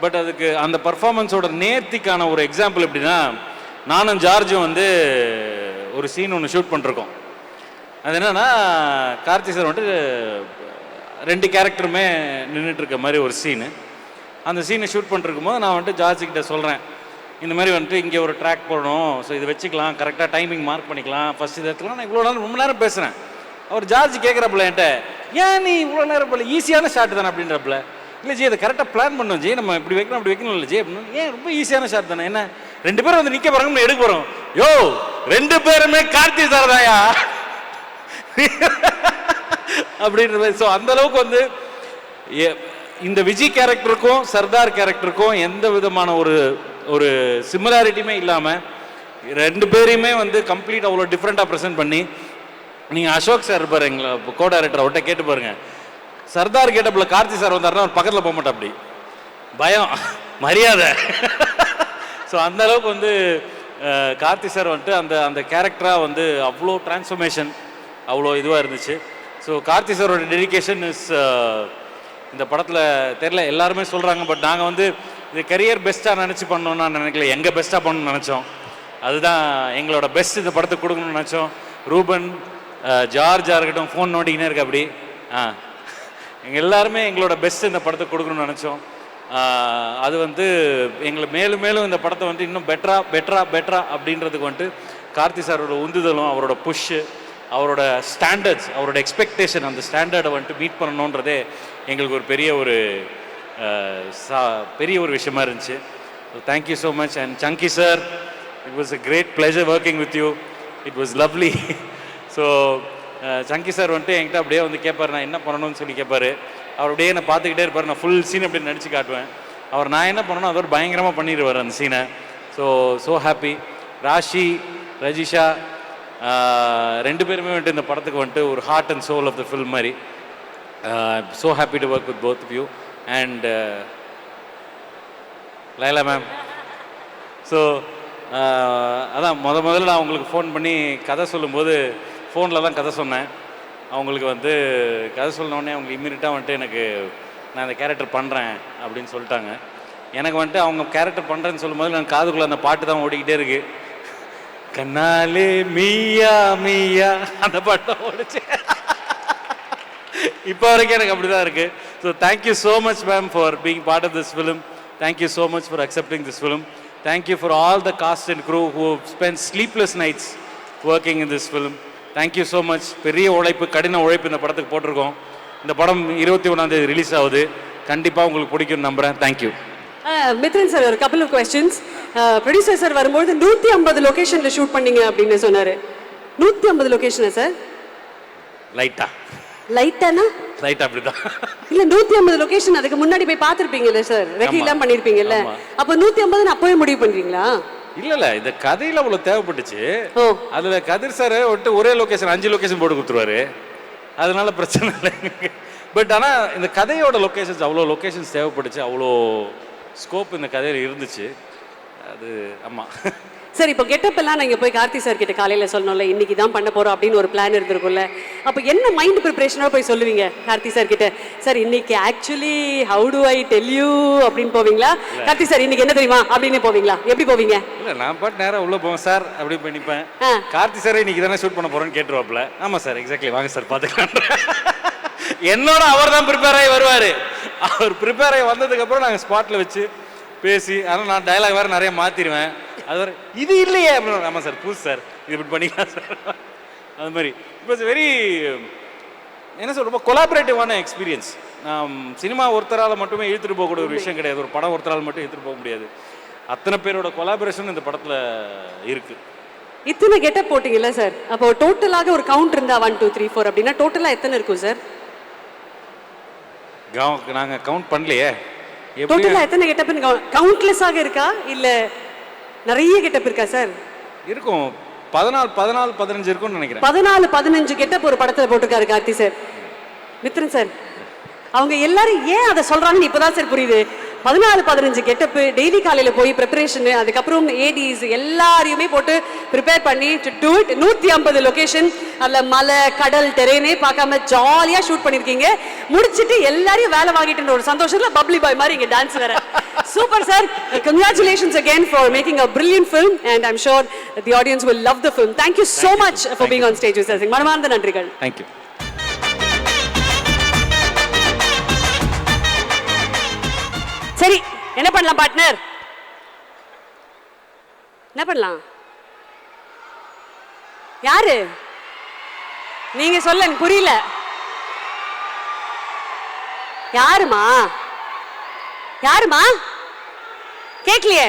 பட் அதுக்கு அந்த பர்ஃபார்மன்ஸோட நேர்த்திக்கான ஒரு எக்ஸாம்பிள் எப்படின்னா, நானும் ஜார்ஜும் வந்து ஒரு சீன் ஒன்று ஷூட் பண்ணிருக்கோம். அது என்னன்னா, கார்த்தி சார் வந்துட்டு 2 கேரக்டருமே நின்றுட்டு இருக்க மாதிரி ஒரு சீனு. அந்த சீனை ஷூட் பண்ணிருக்கும் போது நான் வந்துட்டு ஜார்ஜிக்கிட்ட சொல்கிறேன், இந்த மாதிரி வந்துட்டு இங்கே ஒரு ட்ராக் போடணும், ஸோ இதை வச்சுக்கலாம், கரெக்டாக டைமிங் மார்க் பண்ணிக்கலாம், ஃபஸ்ட் இதை எடுத்துக்கலாம். நான் இவ்வளோ நேரம் ரொம்ப நேரம் பேசுகிறேன். அவர் ஜார்ஜ் கேட்குறப்பல என்கிட்ட, ஏன் நீ இவ்வளோ நேரம் போல ஈஸியான ஷாட் தானே அப்படின்றப்பல, இல்லை ஜி அதை கரெக்டாக பிளான் பண்ணோம் ஜி, நம்ம இப்படி வைக்கணும் அப்படி வைக்கணும் இல்லை ஜி அப்படின்னு. ஏன் ரொம்ப ஈஸியான ஷாட் தானே, என்ன 2 பேரும் வந்து நிற்க போகிறாங்க, நம்ம எடுக்க போகிறோம். யோ 2 பேருமே கார்த்தி சார் தாயா அப்படின்ற மாதிரி. ஸோ அந்தளவுக்கு வந்து இந்த விஜய் கேரக்டருக்கும் சர்தார் கேரக்டருக்கும் எந்த விதமான ஒரு சிமிலாரிட்டியுமே இல்லாமல் 2 பேரையுமே வந்து கம்ப்ளீட் அவ்வளோ டிஃப்ரெண்ட்டாக ப்ரெசென்ட் பண்ணி, நீங்கள் அசோக் சார் இருப்பார் எங்களை கோ டைரக்டர், அவர்கிட்ட கேட்டு பாருங்கள், சர்தார் கேட்டப்பில் கார்த்தி சார் வந்தாருன்னா அவர் பக்கத்தில் போக மாட்டா, அப்படி பயம் மரியாதை. ஸோ அந்தளவுக்கு வந்து கார்த்தி சார் வந்துட்டு அந்த கேரக்டராக வந்து அவ்வளோ டிரான்ஸ்ஃபர்மேஷன் அவ்வளோ இதுவாக இருந்துச்சு. ஸோ கார்த்தி சாரோட டெடிகேஷன் இஸ் இந்த படத்தில் தெரில, எல்லாருமே சொல்கிறாங்க. பட் நாங்கள் வந்து இது கரியர் பெஸ்ட்டாக நினச்சி பண்ணோன்னா நினைக்கல, எங்கள் பெஸ்ட்டாக பண்ணணும்னு நினச்சோம். அதுதான் எங்களோட பெஸ்ட் இந்த படத்துக்கு கொடுக்கணும்னு நினச்சோம். ரூபன் ஜார்ஜாக இருக்கட்டும், ஃபோன் நோண்டிக்கினே இருக்கு அப்படி. எங்கள் எல்லாருமே எங்களோட பெஸ்ட் இந்த படத்துக்கு கொடுக்கணும்னு நினச்சோம். அது வந்து எங்களை மேலும் மேலும் இந்த படத்தை வந்து இன்னும் பெட்டரா அப்படின்றதுக்கு வந்துட்டு கார்த்தி சாரோட உந்துதலும், அவரோட புஷ்ஷு, அவரோட ஸ்டாண்டர்ட்ஸ், அவரோட எக்ஸ்பெக்டேஷன், அந்த ஸ்டாண்டர்டை வந்துட்டு மீட் பண்ணணுன்றதே எங்களுக்கு ஒரு பெரிய ஒரு விஷயமா இருந்துச்சு. Thank you so much. And Sanghi sir, it was a great pleasure working with you, it was lovely. So Sanghi sir வந்துட்டு என்கிட்ட அப்படியே வந்து கேட்பார், நான் என்ன பண்ணணும்னு சொல்லி கேட்பார். அவர் அப்படியே நான் பார்த்துக்கிட்டே இருப்பார், நான் ஃபுல் சீன் அப்படி நடிச்சு காட்டுவேன். அவர் நான் என்ன பண்ணணும் அவர் பயங்கரமாக பண்ணிடுவார் அந்த சீனை. So happy. ராஷி, ரஜிஷா 2 பேருமே வந்துட்டு இந்த படத்துக்கு வந்துட்டு ஒரு heart and soul of the film மாதிரி. So happy to work with both of you. And Laila ma'am, so அதான் முதல்ல நான் உங்களுக்கு ஃபோன் பண்ணி கதை சொல்லும்போது ஃபோனில் தான் கதை சொன்னேன். அவங்களுக்கு வந்து கதை சொன்னோடனே அவங்க இம்மீடியட்டாக வந்துட்டு எனக்கு நான் இந்த கேரக்டர் பண்ணுறேன் அப்படின்னு சொல்லிட்டாங்க. எனக்கு வந்துட்டு அவங்க கேரக்டர் பண்ணுறேன்னு சொல்லும்போது நான் காதுக்குள்ளே அந்த பாட்டு தான் ஓடிக்கிட்டே இருக்கு, கண்ணாலே மீயா மீயா அந்த பாட்டு தான் ஓடிச்சு. இப்போ வரைக்கும் எனக்கு அப்படி தான் இருக்குது. So thank you so much ma'am for being part of this film. Thank you so much for accepting this film. Thank you for all the cast and crew who spend sleepless nights working in this film. Thank you so much. பெரிய உழைப்பு, கடின உழைப்பு இந்த படத்துக்கு போட்டிருக்கோம். இந்த படம் 21ஆம் தேதி ரிலீஸ் ஆகுது. கண்டிப்பாக உங்களுக்கு பிடிக்கும்னு நம்புகிறேன். தேங்க்யூ. மித்ரன் சார், ஒரு couple of questions. Producer sir வரும்போது 150 லொகேஷனில் ஷூட் பண்ணீங்க அப்படின்னு சொன்னார். 150 லொகேஷனா சார்? லைட்டானா லைட் அப்படிதான். இல்ல 150 லொகேஷன் அதுக்கு முன்னாடி போய் பார்த்துருப்பீங்கல்ல சார், ரெக்கிலாம் பண்ணியிருப்பீங்கல்ல, அப்போ 150 அப்போவே முடிவு பண்ணுறீங்களா? இல்ல இந்த கதையில அவ்வளவு தேவைப்பட்டுச்சு. அதுல கதிர் சார் வந்துட்டு ஒரே லொகேஷன் 5 லொகேஷன் போட்டு கொடுத்துருவாரு, அதனால பிரச்சனை இல்லை. பட் ஆனா இந்த கதையோட லொகேஷன்ஸ் அவ்வளோ லொகேஷன்ஸ் தேவைப்பட்டுச்சு, அவ்வளோ ஸ்கோப் இந்த கதையில் இருந்துச்சு. அது ஆமா. சார், இப்போ கெட்டப் எல்லாம் நீங்கள் போய் கார்த்தி சார் கிட்ட காலையில் சொல்லணும்ல, இன்னைக்கு தான் பண்ண போகிறோம் அப்படின்னு ஒரு பிளான் இருந்திருக்கும்ல, அப்போ என்ன மைண்ட் ப்ரிப்பரேஷனோட போய் சொல்லுவீங்க கார்த்தி சார் கிட்ட? சார் இன்னைக்கு actually how to I tell you அப்படின்னு போவீங்களா? கார்த்தி சார் இன்னைக்கு என்ன தெரியுமா அப்படின்னு போவீங்களா? எப்படி போவீங்க? இல்லை, நான் பாட்டு நேராக உள்ளே போவேன் சார், அப்படி போய் நிற்பேன். கார்த்தி சார் இன்னைக்கு தானே ஷூட் பண்ண போகிறோன்னு கேட்டுருவாப்புல. ஆமாம் சார், எக்ஸாக்ட்லி, வாங்க சார் பார்த்துக்கலாம். என்னோட அவர் தான் ப்ரிப்பேர் ஆகி வருவார். அவர் ப்ரிப்பேர் ஆகி வந்ததுக்கப்புறம் நாங்கள் ஸ்பாட்டில் வச்சு பேசி, ஆனால் நான் டைலாக் வேறு நிறைய மாற்றிடுவேன். அது வேறு இது இல்லையே அப்படின்னு. ஆமாம் சார், புதுசு சார், இது இப்படி பண்ணிக்கலாம் சார். அது மாதிரி இப்போ வெரி என்ன சார், ரொம்ப கொலாபரேட்டிவான எக்ஸ்பீரியன்ஸ். சினிமா ஒருத்தரால் மட்டுமே இழுத்துட்டு போகக்கூடிய ஒரு விஷயம் கிடையாது, ஒரு படம் ஒருத்தரால் மட்டும் இழுத்துட்டு போக முடியாது. அத்தனை பேரோட கொலாபரேஷன் இந்த படத்தில் இருக்குது. இத்தனை கெட்டப் போட்டிங்கல்ல சார், அப்போ டோட்டலாக ஒரு கவுண்ட் இருந்தா 1 2 3 4 அப்படின்னா டோட்டலாக எத்தனை இருக்கும் சார்? நாங்கள் கவுண்ட் பண்ணலையே. டோட்டலாக எத்தனை கெட்டப்னு கவுண்ட்லெஸ்ஸாக இருக்கா இல்லை நிறைய கெட்டப் இருக்கா சார்? இருக்கும், 14 15 இருக்கும்னு நினைக்கிறேன். 14 15 கெட்டப் ஒரு படத்தில் போட்டிருக்காரு கார்த்தி சார். மித்ரன் சார், அவங்க எல்லாரும் ஏன் அதை சொல்றாங்கன்னு இப்போதான் சார் புரியுது. 14-15 கெட்டப்பு, டெய்லி காலையில் போய் ப்ரிப்பரேஷன், அதுக்கப்புறம் ஏடிஸ் எல்லாரையுமே போட்டு ப்ரிப்பேர் பண்ணி டு டூ இட். 150 லொகேஷன், அதில் மலை கடல் டெரேனே பார்க்காம ஜாலியாக ஷூட் பண்ணியிருக்கீங்க. முடிச்சுட்டு எல்லாரையும் வேலை வாங்கிட்டு ஒரு சந்தோஷத்தில் பப்ளி பாய் மாதிரி இங்கே டான்ஸ் வேற. Super sir, congratulations again for making a brilliant film and I'm sure that the audience will love the film. Thank you so much for being on stage with us. மனமார்ந்த நன்றிகள். Thank you. சரி, என்ன பண்ணலாம் பார்ட்னர்? என்ன பண்ணலாம்? யாரு நீங்க சொல்ல, எனக்கு புரியல. யாருமா? யாருமா? கேட்கலையே,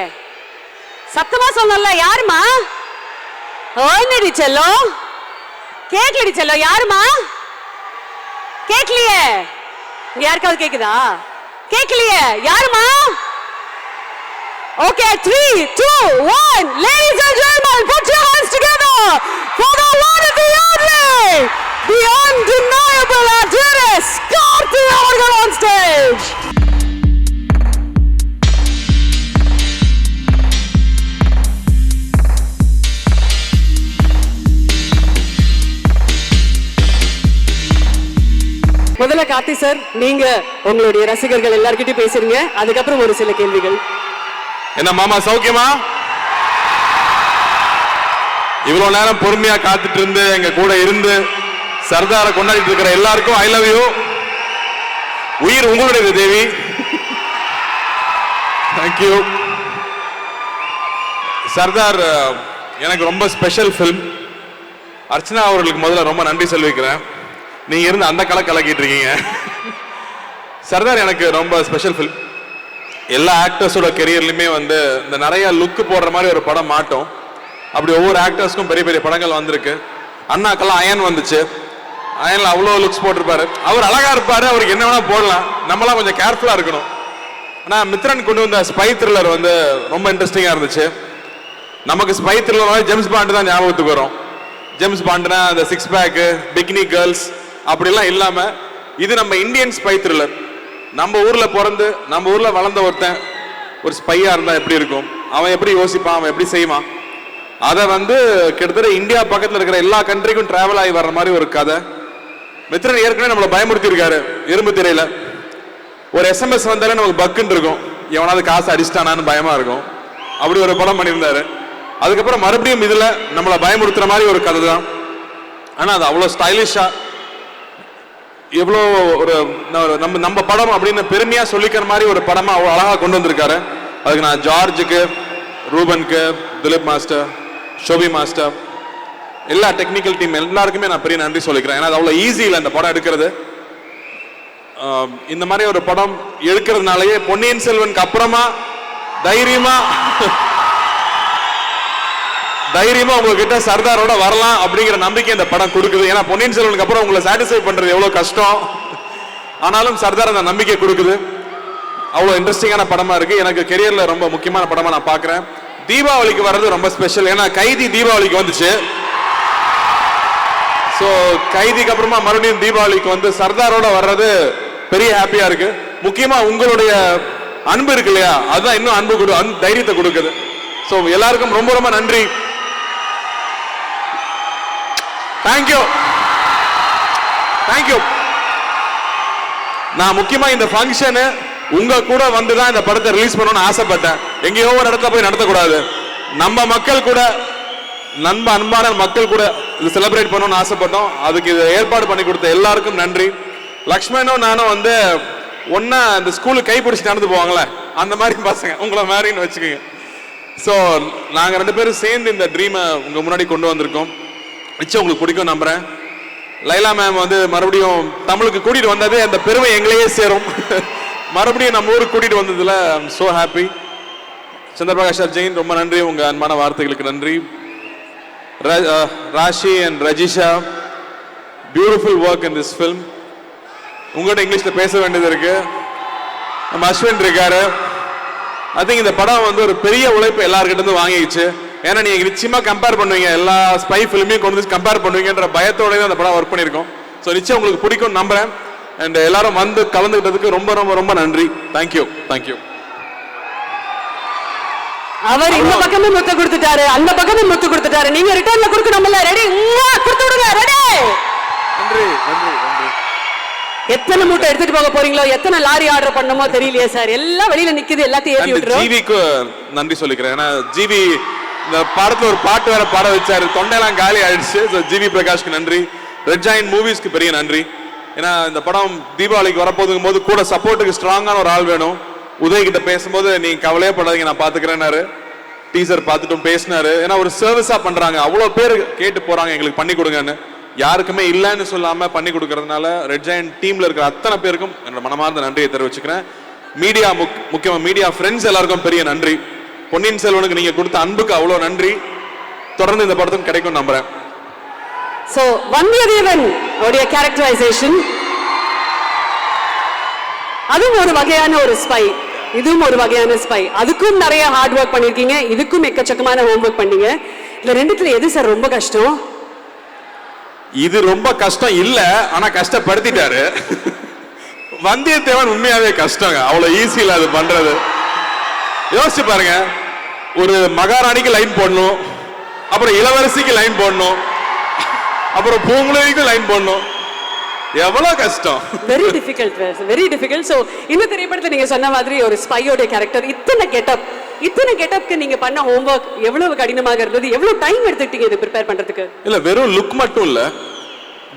சத்தமா சொல்லல. யாருமா? ஓய்னடி செல்லோ, கேட்கலடி செல்லோ. யாருமா? கேட்கலையே. இங்க யாருக்காவது கேக்குதா? கேட்கலையே. யாருமா? Okay, 3, 2, 1. Ladies and gentlemen, put your hands together for the one and the only, the undeniable Adonis Karthi அவர்கள் on stage. முதல்ல கார்த்தி சார், நீங்க உங்களுடைய ரசிகர்கள் எல்லார்கிட்டயும் பேசுறீங்க, அதுக்கப்புறம் ஒரு சில கேள்விகள். என்ன மாமா சௌக்கியமா? இவ்வளவு நேரம் பொறுமையா காத்துட்டு இருந்து எங்க கூட இருந்து சர்தாரை கொண்டாடிட்டு இருக்கிற எல்லாருக்கும் ஐ லவ் யூ. உயிர் உங்களுடைய தேவி. தேங்க்யூ. சர்தார் எனக்கு ரொம்ப ஸ்பெஷல் ஃபிலிம். அர்ச்சனா அவர்களுக்கு முதல்ல ரொம்ப நன்றி சொல்லிக்கிறேன். நீங்க இருந்து அந்த கலை கலக்கிட்டு இருக்கீங்க. சர்தார் எனக்கு ரொம்ப ஸ்பெஷல் ஃபிலிம். எல்லா ஆக்டர்ஸோட கெரியர்லையுமே வந்து இந்த நிறைய லுக்கு போடுற மாதிரி ஒரு படம் மாட்டோம். அப்படி ஒவ்வொரு ஆக்டர்ஸ்க்கும் பெரிய பெரிய படங்கள் வந்திருக்கு. அண்ணாக்கெல்லாம் அயன் வந்துச்சு. அயன்ல அவ்வளோ லுக்ஸ் போட்டிருப்பாரு. அவர் அழகா இருப்பாரு, அவருக்கு என்ன வேணா போடலாம். நம்மளாம் கொஞ்சம் கேர்ஃபுல்லா இருக்கணும். ஆனால் மித்ரன் கொண்டு வந்த ஸ்பை த்ரில்லர் வந்து ரொம்ப இன்ட்ரெஸ்டிங்காக இருந்துச்சு. நமக்கு ஸ்பை த்ரில்லர் ஜேம்ஸ் பாண்டு தான் ஞாபகத்துக்கு வரும். ஜேம்ஸ் பாண்டுனா அந்த 6 பேக்கு, பிக்னி கேர்ள்ஸ் அப்படிலாம் இல்லாமல் இது நம்ம இந்தியன் ஸ்பை த்ரில்லர். நம்ம ஊர்ல பிறந்து நம்ம ஊர்ல வளர்ந்த ஒருத்தன் ஒரு ஸ்பையா இருந்தா எப்படி இருக்கும், அவன் எப்படி யோசிப்பான், அவன் எப்படி செய்வான், அதை வந்து கிட்டத்தட்ட இந்தியா பக்கத்தில் இருக்கிற எல்லா கண்ட்ரிக்கும் டிராவல் ஆகி வர்ற மாதிரி ஒரு கதை. மித்ரன் ஏற்கனவே நம்மளை பயமுறுத்தி இருக்காரு. இரும்பு திரையில ஒரு SMS வந்தாலே நமக்கு பக்குன்னு இருக்கும், எவனாவது காசு அடிச்சிட்டானான்னு பயமா இருக்கும். அப்படி ஒரு படம் பண்ணியிருந்தாரு. அதுக்கப்புறம் மறுபடியும் இதுல நம்மளை பயமுறுத்துற மாதிரி ஒரு கதை தான். ஆனா அது அவ்வளோ ஸ்டைலிஷா, எவ்வளோ ஒரு நம்ம படம் அப்படின்னு பெருமையா சொல்லிக்கிற மாதிரி ஒரு படமா அவ்வளோ அழகா கொண்டு வந்திருக்காரு. அதுக்கு நான் ஜார்ஜுக்கு, ரூபனுக்கு, திலீப் மாஸ்டர், ஷோபி மாஸ்டர், எல்லா டெக்னிக்கல் டீம் எல்லாருக்குமே நான் பெரிய நன்றி சொல்லிக்கிறேன். ஏன்னா அது அவ்வளோ ஈஸி இல்லை இந்த படம் எடுக்கிறது. இந்த மாதிரி ஒரு படம் எடுக்கிறதுனாலயே பொன்னியின் செல்வனுக்கு அப்புறமா தைரியமா உங்ககிட்ட சர்தாரோட வரலாம் அப்படிங்கிற நம்பிக்கை இந்த படம் கொடுக்குது. ஏன்னா பொன்னியின் செல்வனுக்கு அப்புறம் உங்களை சாட்டிஸ்ஃபை பண்றது எவ்வளவு கஷ்டம், ஆனாலும் சர்தார் அந்த நம்பிக்கை கொடுக்குது. அவ்வளோ இன்ட்ரெஸ்டிங்கான படமா இருக்கு. எனக்கு கெரியர்ல ரொம்ப முக்கியமான படமா நான் பார்க்குறேன். தீபாவளிக்கு வர்றது ரொம்ப ஸ்பெஷல். ஏன்னா கைதி தீபாவளிக்கு வந்துச்சு. ஸோ கைதிக்கு அப்புறமா மறுபடியும் தீபாவளிக்கு வந்து சர்தாரோட வர்றது பெரிய ஹாப்பியா இருக்கு. முக்கியமா உங்களுடைய அன்பு இருக்கு இல்லையா, அதுதான் இன்னும் அன்பு தைரியத்தை கொடுக்குது. ஸோ எல்லாருக்கும் ரொம்ப ரொம்ப நன்றி. தேங்க்யூ. நான் முக்கியமா இந்த ஃபங்க்ஷனு உங்க கூட வந்து தான் இந்த படத்தை ரிலீஸ் பண்ணணும்னு ஆசைப்பட்டேன். எங்கேயோ ஒரு இடத்துல போய் நடத்தக்கூடாது. நம்ம மக்கள் கூட, அன்பான மக்கள் கூட இது செலிப்ரேட் பண்ணணும்னு ஆசைப்பட்டோம். அதுக்கு இதை ஏற்பாடு பண்ணி கொடுத்த எல்லாருக்கும் நன்றி. லக்ஷ்மணும் நானும் வந்து ஒன்னா இந்த ஸ்கூலுக்கு கைப்பிடிச்சு நடந்து போவாங்களே அந்த மாதிரி பசங்க, உங்களை மாதிரின்னு வச்சுக்கோங்க. ஸோ நாங்கள் 2 பேரும் சேர்ந்து இந்த ட்ரீமை உங்க முன்னாடி கொண்டு வந்திருக்கோம். நிச்சயம் உங்களுக்கு பிடிக்கும் நம்புறேன். லைலா மேம் வந்து மறுபடியும் தமிழுக்கு கூட்டிட்டு வந்தது அந்த பெருமை எங்களையே சேரும். மறுபடியும் நம்ம ஊருக்கு கூட்டிட்டு வந்ததுல I'm so happy. Chandraprakash Jain ரொம்ப நன்றி, உங்க அன்பான வார்த்தைகளுக்கு நன்றி. Raashi and Rajisha, beautiful work in this film. உங்கள்கிட்ட இங்கிலீஷ்ல பேச வேண்டியது இருக்கு. நம்ம அஸ்வின் இருக்காரு. ஐ திங்க் இந்த படம் வந்து ஒரு பெரிய உழைப்பு எல்லார்கிட்ட இருந்து வாங்கிடுச்சு. ஏன்னா நீங்க நிச்சயமா கம்பேர் பண்ணுவீங்க, எல்லா ஸ்பை ஃபிலிமையும் கொண்டு வந்து கம்பேர் பண்ணுவீங்கன்ற பயத்தோட அந்த படம் ஒர்க் பண்ணியிருக்கோம். ஸோ நிச்சயம் உங்களுக்கு பிடிக்கும் நம்புறேன். அண்ட் எல்லாரும் வந்து கலந்துக்கிட்டதுக்கு ரொம்ப ரொம்ப ரொம்ப நன்றி. தேங்க்யூ. அவர் இந்த பக்கமே முத்து கொடுத்துட்டாரு, அந்த பக்கமே முத்து கொடுத்துட்டாரு. நீங்க ரிட்டர்ன்ல கொடுக்கணும்ல. ரெடி, கொடுத்து விடுங்க. ரெடி. நன்றி நன்றி நன்றி. எத்தனை மூட்டை எடுத்துட்டு போக போறீங்களோ, எத்தனை லாரி ஆர்டர் பண்ணணுமோ தெரியலையே சார். எல்லாம் வெளியில நிக்குது, எல்லாத்தையும் ஏத்தி விட்டுறோம். ஜிவிக்கு நன்றி சொல்லிக்கிறேன். ஏன்னா ஜிவி இந்த படத்துல ஒரு பாட்டு வேற பாட வச்சாரு, தொண்டையெல்லாம் காலி ஆயிடுச்சு. ஜிவி பிரகாஷ்க்கு நன்றி. ரெட் ஜாயின்ட் மூவிஸ்க்கு பெரிய நன்றி. ஏன்னா இந்த படம் தீபாவளிக்கு வரப்போதுங்கும் போது கூட சப்போர்ட்டுக்கு ஸ்ட்ராங்கான ஒரு ஆள் வேணும். உதய் கிட்ட பேசும்போது நீங்க கவலையே படாதீங்க, நான் பாத்துக்கிறேன்னாரு. டீசர் பார்த்துட்டும் பேசினாரு. ஏன்னா ஒரு சர்வீஸா பண்றாங்க, அவ்வளோ பேர் கேட்டு போறாங்க எங்களுக்கு பண்ணி கொடுங்கன்னு. யாருக்குமே இல்லைன்னு சொல்லாம பண்ணி கொடுக்கறதுனால ரெட் ஜாயின்ட் டீம்ல இருக்கிற அத்தனை பேருக்கும் என்னோட மனமார்ந்த நன்றியை தெரிவிச்சுக்கிறேன். மீடியா முக்கியமா மீடியா ஃப்ரெண்ட்ஸ் எல்லாருக்கும் பெரிய நன்றி. பொன்னியின் செல்வனுக்கு நீங்க கொடுத்த அன்புக்கு அவ்வளோ நன்றி. தொடர்ந்து இந்த படத்துக்கு கிடைக்கும் நம்புறேன். சோ வந்தியத்தேவன் உடைய கேரக்டரைசேஷன் அதுவும் ஒரு வகையான ஒரு ஸ்பை, இதுவும் ஒரு வகையான ஸ்பை. அதுக்கும் நிறைய ஹார்ட் ஒர்க் பண்ணிருக்கீங்க, இதுக்கும் எக்கச்சக்கமான ஹோம் ஒர்க் பண்ணீங்க. இந்த ரெண்டுத்துல எது சார் ரொம்ப கஷ்டம்? இது ரொம்ப கஷ்டம் இல்ல, ஆனா கஷ்டப்படுத்திட்டாரு. வந்தியத்தேவன் உண்மையாவே கஷ்டங்க, அவ்வளவு ஈஸி இல்ல அது பண்றது. யோசிச்சு பாருங்க, ஒரு மகாராணிக்கு லைன் போடணும், அப்புறம் இளவரசிக்கு லைன் போடணும், அப்புறம் பூங்குழலிக்கு லைன் போடணும். எவ்வளவு கஷ்டம். Very difficult, very difficult. So இந்த திரைப்படத்துல நீங்க சொன்ன மாதிரி ஒரு ஸ்பையோட கேரக்டர், இத்தனை கெட்டப்க்கு நீங்க பண்ண ஹோம்வொர்க் எவ்வளவு கடினமாக இருந்தது? எவ்வளவு டைம் எடுத்துக்கிட்டீங்க இது ப்ரிப்பேர் பண்றதுக்கு? இல்ல வெறும் லுக் மட்டும் இல்ல,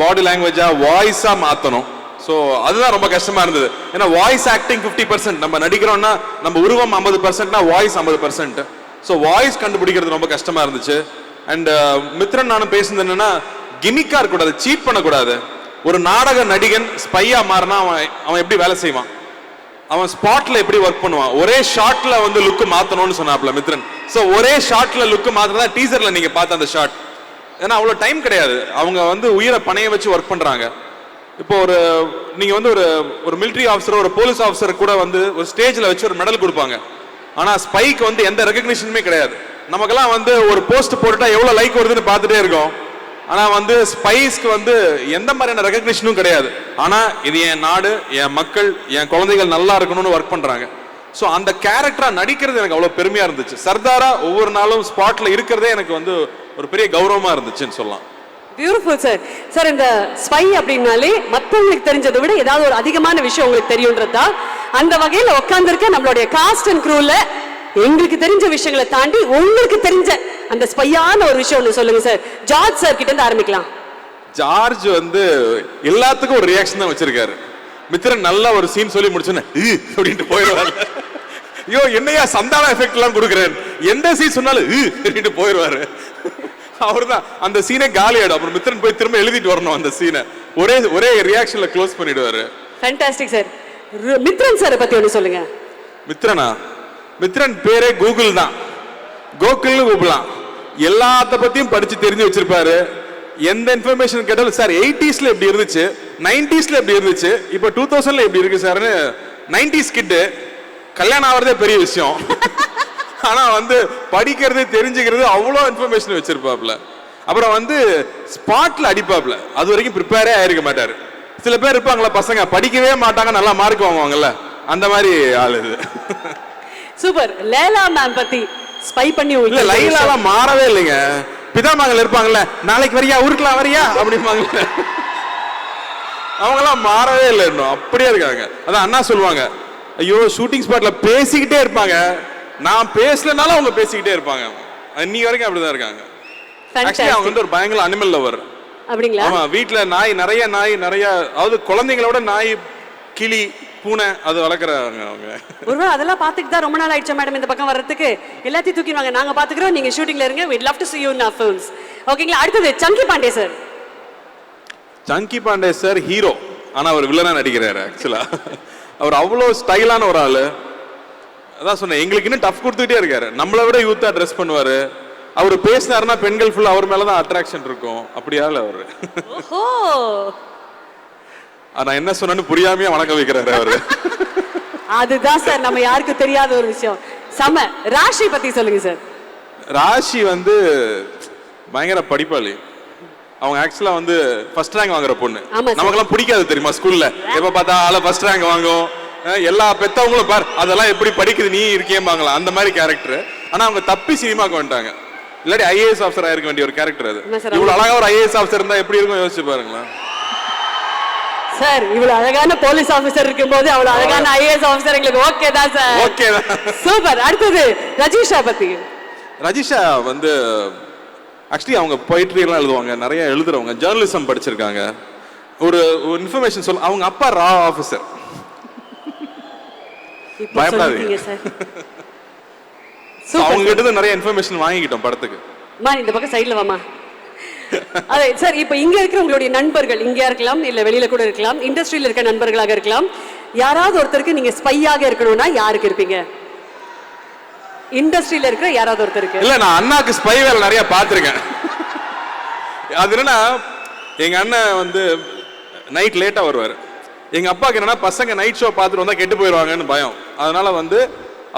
பாடி லாங்குவேஜா வாய்ஸா மாத்தணும். ஸோ அதுதான் ரொம்ப கஷ்டமா இருந்தது. ஏன்னா வாய்ஸ் ஆக்டிங் 50%, நம்ம நடிக்கிறோம்னா நம்ம உருவம் 50%னா வாய்ஸ் 50%. ஸோ வாய்ஸ் கண்டுபிடிக்கிறது ரொம்ப கஷ்டமா இருந்துச்சு. அண்ட் மித்ரன் நானும் பேசுனது என்னன்னா, கிமிக்கா இருக்கக்கூடாது, சீட் பண்ணக்கூடாது. ஒரு நாடக நடிகன் ஸ்பையா மாறினா அவன் எப்படி வேலை செய்வான், அவன் ஸ்பாட்ல எப்படி ஒர்க் பண்ணுவான். ஒரே ஷாட்ல வந்து லுக் மாத்தணும்னு சொன்னாப்ல மித்ரன். ஸோ ஒரே ஷாட்ல லுக் மாத்தினா டீசர்ல நீங்க பார்த்த அந்த ஷாட். ஏன்னா அவ்வளோ டைம் கிடையாது, அவங்க வந்து உயிரை பணைய வச்சு ஒர்க் பண்றாங்க. இப்போ நீங்க வந்து ஒரு மிலிட்டரி ஆஃபீஸர், ஒரு போலீஸ் ஆஃபீஸர் கூட வந்து ஒரு ஸ்டேஜ்ல வச்சு ஒரு மெடல் கொடுப்பாங்க. ஆனா ஸ்பைக்கு வந்து எந்த ரெகக்னிஷனுமே கிடையாது. நமக்கெல்லாம் வந்து ஒரு போஸ்ட் போட்டுட்டா எவ்வளவு லைக் வருதுன்னு பார்த்துட்டே இருக்கோம். ஆனா வந்து ஸ்பைஸ்க்கு வந்து எந்த மாதிரியான ரெகக்னிஷனும் கிடையாது. ஆனா இது என் நாடு, என் மக்கள், என் குழந்தைகள் நல்லா இருக்கணும்னு ஒர்க் பண்றாங்க. ஸோ அந்த கேரக்டரா நடிக்கிறது எனக்கு அவ்வளோ பெருமையா இருந்துச்சு. சர்தாரா ஒவ்வொரு நாளும் ஸ்பாட்ல இருக்கிறதே எனக்கு வந்து ஒரு பெரிய கௌரவமா இருந்துச்சுன்னு சொல்லலாம். Beautiful sir. சார் இந்த ஸ்பை அப்படின்னாலே மற்றவங்களுக்கு தெரிஞ்சதை விட ஏதாவது ஒரு அதிகமான விஷயம் உங்களுக்கு தெரியும்ன்றதா? அந்த வகையில் உட்கார்ந்துருக்க நம்மளுடைய காஸ்ட் அண்ட் க்ரூல எங்களுக்கு தெரிஞ்ச விஷயங்களை தாண்டி உங்களுக்கு தெரிஞ்ச அந்த ஸ்பையான ஒரு விஷயம் ஒன்று சொல்லுங்க சார். ஜார்ஜ் சார் கிட்ட இருந்து ஆரம்பிக்கலாம். ஜார்ஜ் வந்து எல்லாத்துக்கும் ஒரு ரியாக்ஷன் தான் வச்சிருக்காரு. மித்ரன் நல்லா ஒரு சீன் சொல்லி முடிச்சோன்னே அப்படின்ட்டு போயிடுவாரு. ஐயோ என்னையா சந்தான எஃபெக்ட் எல்லாம் கொடுக்குறேன், எந்த சீன் சொன்னாலும் அப்படின்ட்டு போயிடுவாரு. அவர்தான் அந்த சீனே காலி ஆயிடும். அப்புறம் மித்ரன் போய் திரும்ப எழுதிட்டு வரணும் அந்த சீனை. ஒரே ரியாக்ஷன்ல க்ளோஸ் பண்ணிடுவாரு. Fantastic sir. மித்ரன் சார் பத்தி ஒன்று சொல்லுங்க. மித்ரனா? மித்ரன் பேரே கூகுள் தான், கோகுல்னு கூப்பிடலாம். எல்லாத்த பத்தியும் படிச்சு தெரிஞ்சு வச்சிருப்பாரு. எந்த இன்ஃபர்மேஷன் கேட்டாலும் சார் 80ஸ்ல எப்படி இருந்துச்சு, 90ஸ்ல எப்படி இருந்துச்சு, இப்போ 2000ல எப்படி இருக்கு சார்னு 90s கிட்டு கல்யாணம் ஆகிறதே பெரிய விஷயம். ஆனா வந்து படிக்கிறது தெரிஞ்சுக்கிறது அவ்வளோ இன்ஃபர்மேஷன் வச்சிருப்பாப்ல. அப்புறம் வந்து ஸ்பாட்ல அடிப்பாப்ல, அது வரைக்கும் ப்ரிப்பேரே ஆயிருக்க மாட்டாரு. சில பேர் இருப்பாங்களா பசங்க படிக்கவே மாட்டாங்க, நல்லா மார்க் வாங்குவாங்கல்ல, அந்த மாதிரி ஆளு இது. சூப்பர். லைலா மேம் பத்தி ஸ்பை பண்ணி இல்ல, லைலாலாம் மாறவே இல்லைங்க. பிதாமகள் இருப்பாங்கல்ல, நாளைக்கு வரியா ஊருக்குலாம் வரியா அப்படிம்பாங்க, அவங்கலாம் மாறவே இல்லை, இன்னும் அப்படியே இருக்காங்க. அதான் அண்ணா சொல்லுவாங்க, ஐயோ ஷூட்டிங் ஸ்பாட்ல பேசிக்கிட்டே இருப்பாங்க, நான் பேசலனாலும் அவங்க பேசிக்கிட்டே இருப்பாங்க. இன்னைக்கு வரைக்கும் அப்படிதான் இருக்காங்க. ஆக்சுவலி அவங்க வந்து ஒரு பயங்கர அனிமல் லவர். அப்படிங்களா? ஆமா, வீட்டுல நிறைய நாய் அதாவது குழந்தைங்களோட நாய், கிளி, பூனை அது வளர்க்குறாங்க அவங்க. ஒருவேளை அதெல்லாம் பார்த்துட்டு தான் ரொம்ப நாள் ஆயிடுச்சா மேடம் இந்த பக்கம் வர்றதுக்கு? எல்லாத்தையும் தூக்கிடுவாங்க, நாங்க பாத்துக்கிறோம், நீங்க ஷூட்டிங்ல இருங்க, we'd love to see you in our films. ஓகேங்களா? அடுத்தது சங்கி பாண்டே சார். சங்கி பாண்டே சார் ஹீரோ, ஆனா அவர் வில்லனா நடிக்கிறாரு. ஆக்சுவலா அவர் அவ்வளோ ஸ்டைலான ஒரு ஆளு. அதான் சொன்னேன், எங்களுக்கு இன்னும் டஃப் கொடுத்துக்கிட்டே இருக்காரு. நம்மளை விட யூத்தா ட்ரெஸ் பண்ணுவாரு. அவர் பேசினாருன்னா பெண்கள் ஃபுல்லா அவர் மேலதான் அட்ராக்ஷன் இருக்கும். அப்படியால அவரு. ஓஹோ, நான் என்ன சொன்னு புரியாமையே வணக்கம் வைக்கிறாரு அவரு. அதுதான் சார் நம்ம யாருக்கும் தெரியாத ஒரு விஷயம். சம. ராஷி பத்தி சொல்லுங்க சார். ராஷி வந்து பயங்கர படிப்பாளி. அவங்க ஆக்சுவலா வந்து ஃபர்ஸ்ட் ரேங்க் வாங்குற பொண்ணு. நமக்கெல்லாம் பிடிக்காது தெரியுமா, ஸ்கூல்ல எப்ப பார்த்தா ஆள ஃபர்ஸ்ட் ரேங்க் வாங்கும், எல்லா பெத்தவங்களும் பார் அதெல்லாம் எப்படி படிக்குது நீ இருக்கேம்பாங்களா, அந்த மாதிரி கேரக்டர். ஆனால் அவங்க தப்பி சினிமாக்கு வந்துட்டாங்க. இல்லாட்டி ஐஏஎஸ் ஆஃபீஸர் ஆயிருக்க வேண்டிய ஒரு கேரக்டர் அது. என்ன சார் இவ்வளோ அழகா ஒரு ஐஏஎஸ் ஆஃபீஸர் இருந்தால் எப்படி இருக்கும் யோசிச்சு பாருங்களேன். சார் இவ்வளவு அழகான போலீஸ் ஆபீசர் இருக்கும்போது அவ்வளவு அழகான ஐஏஎஸ் ஆபீசர் எங்களுக்கு ஓகே தான் சார். ஓகே தான். சூப்பர். அடுத்தது ரஜிஷா பத்தி. ரஜிஷா வந்து ஆக்சுவலி அவங்க பொயிட்ரி எல்லாம் எழுதுவாங்க, நிறைய எழுதுறவங்க, ஜேர்னலிசம் படிச்சிருக்காங்க. ஒரு இன்ஃபர்மேஷன் சொல்ல, அவங்க அப்பா ரா ஆஃபீஸர். பயப்படாதீங்க சார். அவங்க கிட்ட இருந்து நிறைய இன்ஃபர்மேஷன் வாங்கிக்கிட்டோம் படத்துக்கு. மா இந்த பக்கம் சைடுல வாமா. அதே சார், இப்போ இங்க இருக்கிற உங்களுடைய நண்பர்கள் இங்க இருக்கலாம், இல்ல வெளியில கூட இருக்கலாம், இண்டஸ்ட்ரியில இருக்க நண்பர்களாக இருக்கலாம், யாராவது ஒருத்தருக்கு நீங்க ஸ்பையாக இருக்கணும்னா யாருக்கு இருப்பீங்க? இண்டஸ்ட்ரியில இருக்கிற யாராவது ஒருத்தருக்கு. இல்ல, நான் அண்ணாக்கு ஸ்பை வேலை நிறைய பார்த்துருக்கேன். அது என்னன்னா, எங்க அண்ணன் வந்து நைட் லேட்டா வருவார். எங்க அப்பாவுக்கு என்னன்னா, பசங்க நைட் ஷோ பார்த்துட்டு வந்தா கெட்டு போயிடுவாங்கன்னு பயம். அதனால வந்து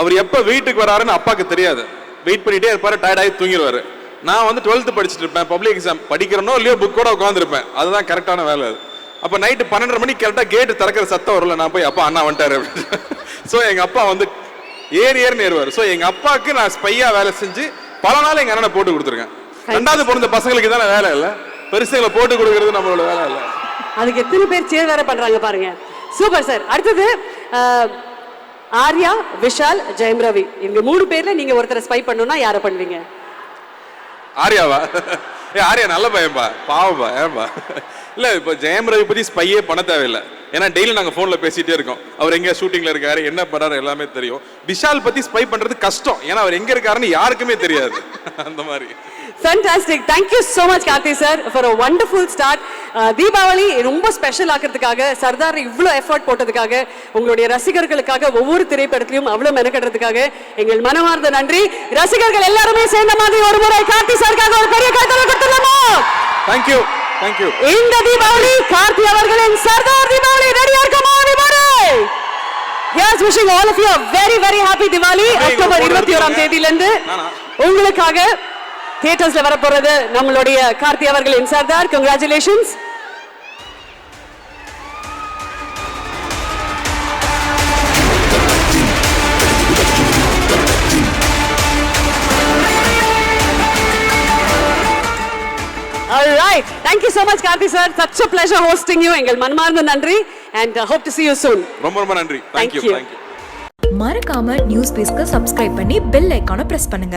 அவர் எப்ப வீட்டுக்கு வராருன்னு அப்பாவுக்கு தெரியாது. வெயிட் பண்ணிட்டே இருப்பாரு, டயர்டாகி தூங்கிடுவாரு. நான் வந்து 12th படிச்சுட்டு இருப்பேன், பப்ளிக் எக்ஸாம் படிக்கிறனோ இல்லையோ புக்கோட உட்காந்துருப்பேன். அதுதான் கரெக்டான வேலை அது. அப்போ நைட்டு 12:30 மணிக்கு கரெக்டாக கேட்டு திறக்கிற சத்தம் வரல, நான் போய் அப்பா அண்ணா வந்துட்டாரு அப்படின்னு. ஸோ எங்கள் அப்பா வந்து ஏறியர்னு ஏறுவார். ஸோ எங்கள் அப்பாவுக்கு நான் ஸ்பையாக வேலை செஞ்சு பல நாள் எங்கள் அண்ணனை போட்டு கொடுத்துருக்கேன். 2வது பிறந்த பசங்களுக்கு தானே வேலை இல்லை, பெருசுகளை போட்டு கொடுக்கறது நம்மளோட வேலை இல்லை. அதுக்கு எத்தனை பேர் சேர் வேற பண்றாங்க பாருங்க. Super sir. அடுத்தது ஆர்யா, விஷால், ஜெயம் ரவி, இவங்க 3 பேர்ல நீங்க ஒருத்தரை ஸ்பை பண்ணணும்னா யாரை பண்ணுவீங்க? ஆர்யாவா? ஆர்யா நல்ல பையன்பா, பாவம்பா, ஏன்பா? இல்லை, இப்போ ஜெயம் ரவி பற்றி ஸ்பையே பண்ண தேவையில்லை. ஏன்னா டெய்லி நாங்கள் ஃபோனில் பேசிகிட்டே இருக்கோம். அவர் எங்கே ஷூட்டிங்கில் இருக்காரு, என்ன பண்ணுறாரு எல்லாமே தெரியும். விஷால் பற்றி ஸ்பை பண்ணுறது கஷ்டம், ஏன்னா அவர் எங்கே இருக்காருன்னு யாருக்குமே தெரியாது. அந்த மாதிரி. Fantastic. Thank you so much Karthi sir for a wonderful start. Deepavali ரொம்ப ஸ்பெஷல் ஆக்கிறதுக்காக, சர்தார் இவ்வளோ எஃபர்ட் போட்டதுக்காக, உங்களுடைய ரசிகர்களுக்காக ஒவ்வொரு திரைப்படத்திலையும் அவ்வளோ மெனக்கட்டுறதுக்காக எங்கள் மனமார்ந்த நன்றி. ரசிகர்கள் எல்லாருமே சேர்ந்த மாதிரி ஒரு முறை கார்த்தி சாருக்காக ஒரு பெரிய கைத்தட்டல் கொடுத்துடலாமா? Thank you. Thank you. இந்த தீபாவளி கார்த்தி அவர்களின் சர்தார் தீபாவளி. ரெடியா இருக்கமா everybody? Here's wishing all of you a very very happy Diwali. October 21ஆம் தேதியில இருந்து உங்களுக்காக தியேட்டர்ஸ்ல வர போறது நம்மளுடைய கார்த்தி அவர்களின் Sardar. Congratulations. All right. Thank you so much Karthi sir. Such a pleasure hosting you. எங்கள் மனமார்ந்த நன்றி and hope to see you soon. ரொம்ப நன்றி. Thank you. மறக்காம நியூஸ் பேஸ்க்கு சப்ஸ்கிரைப் பண்ணி பெல் ஐகானை பிரஸ் பண்ணுங்க.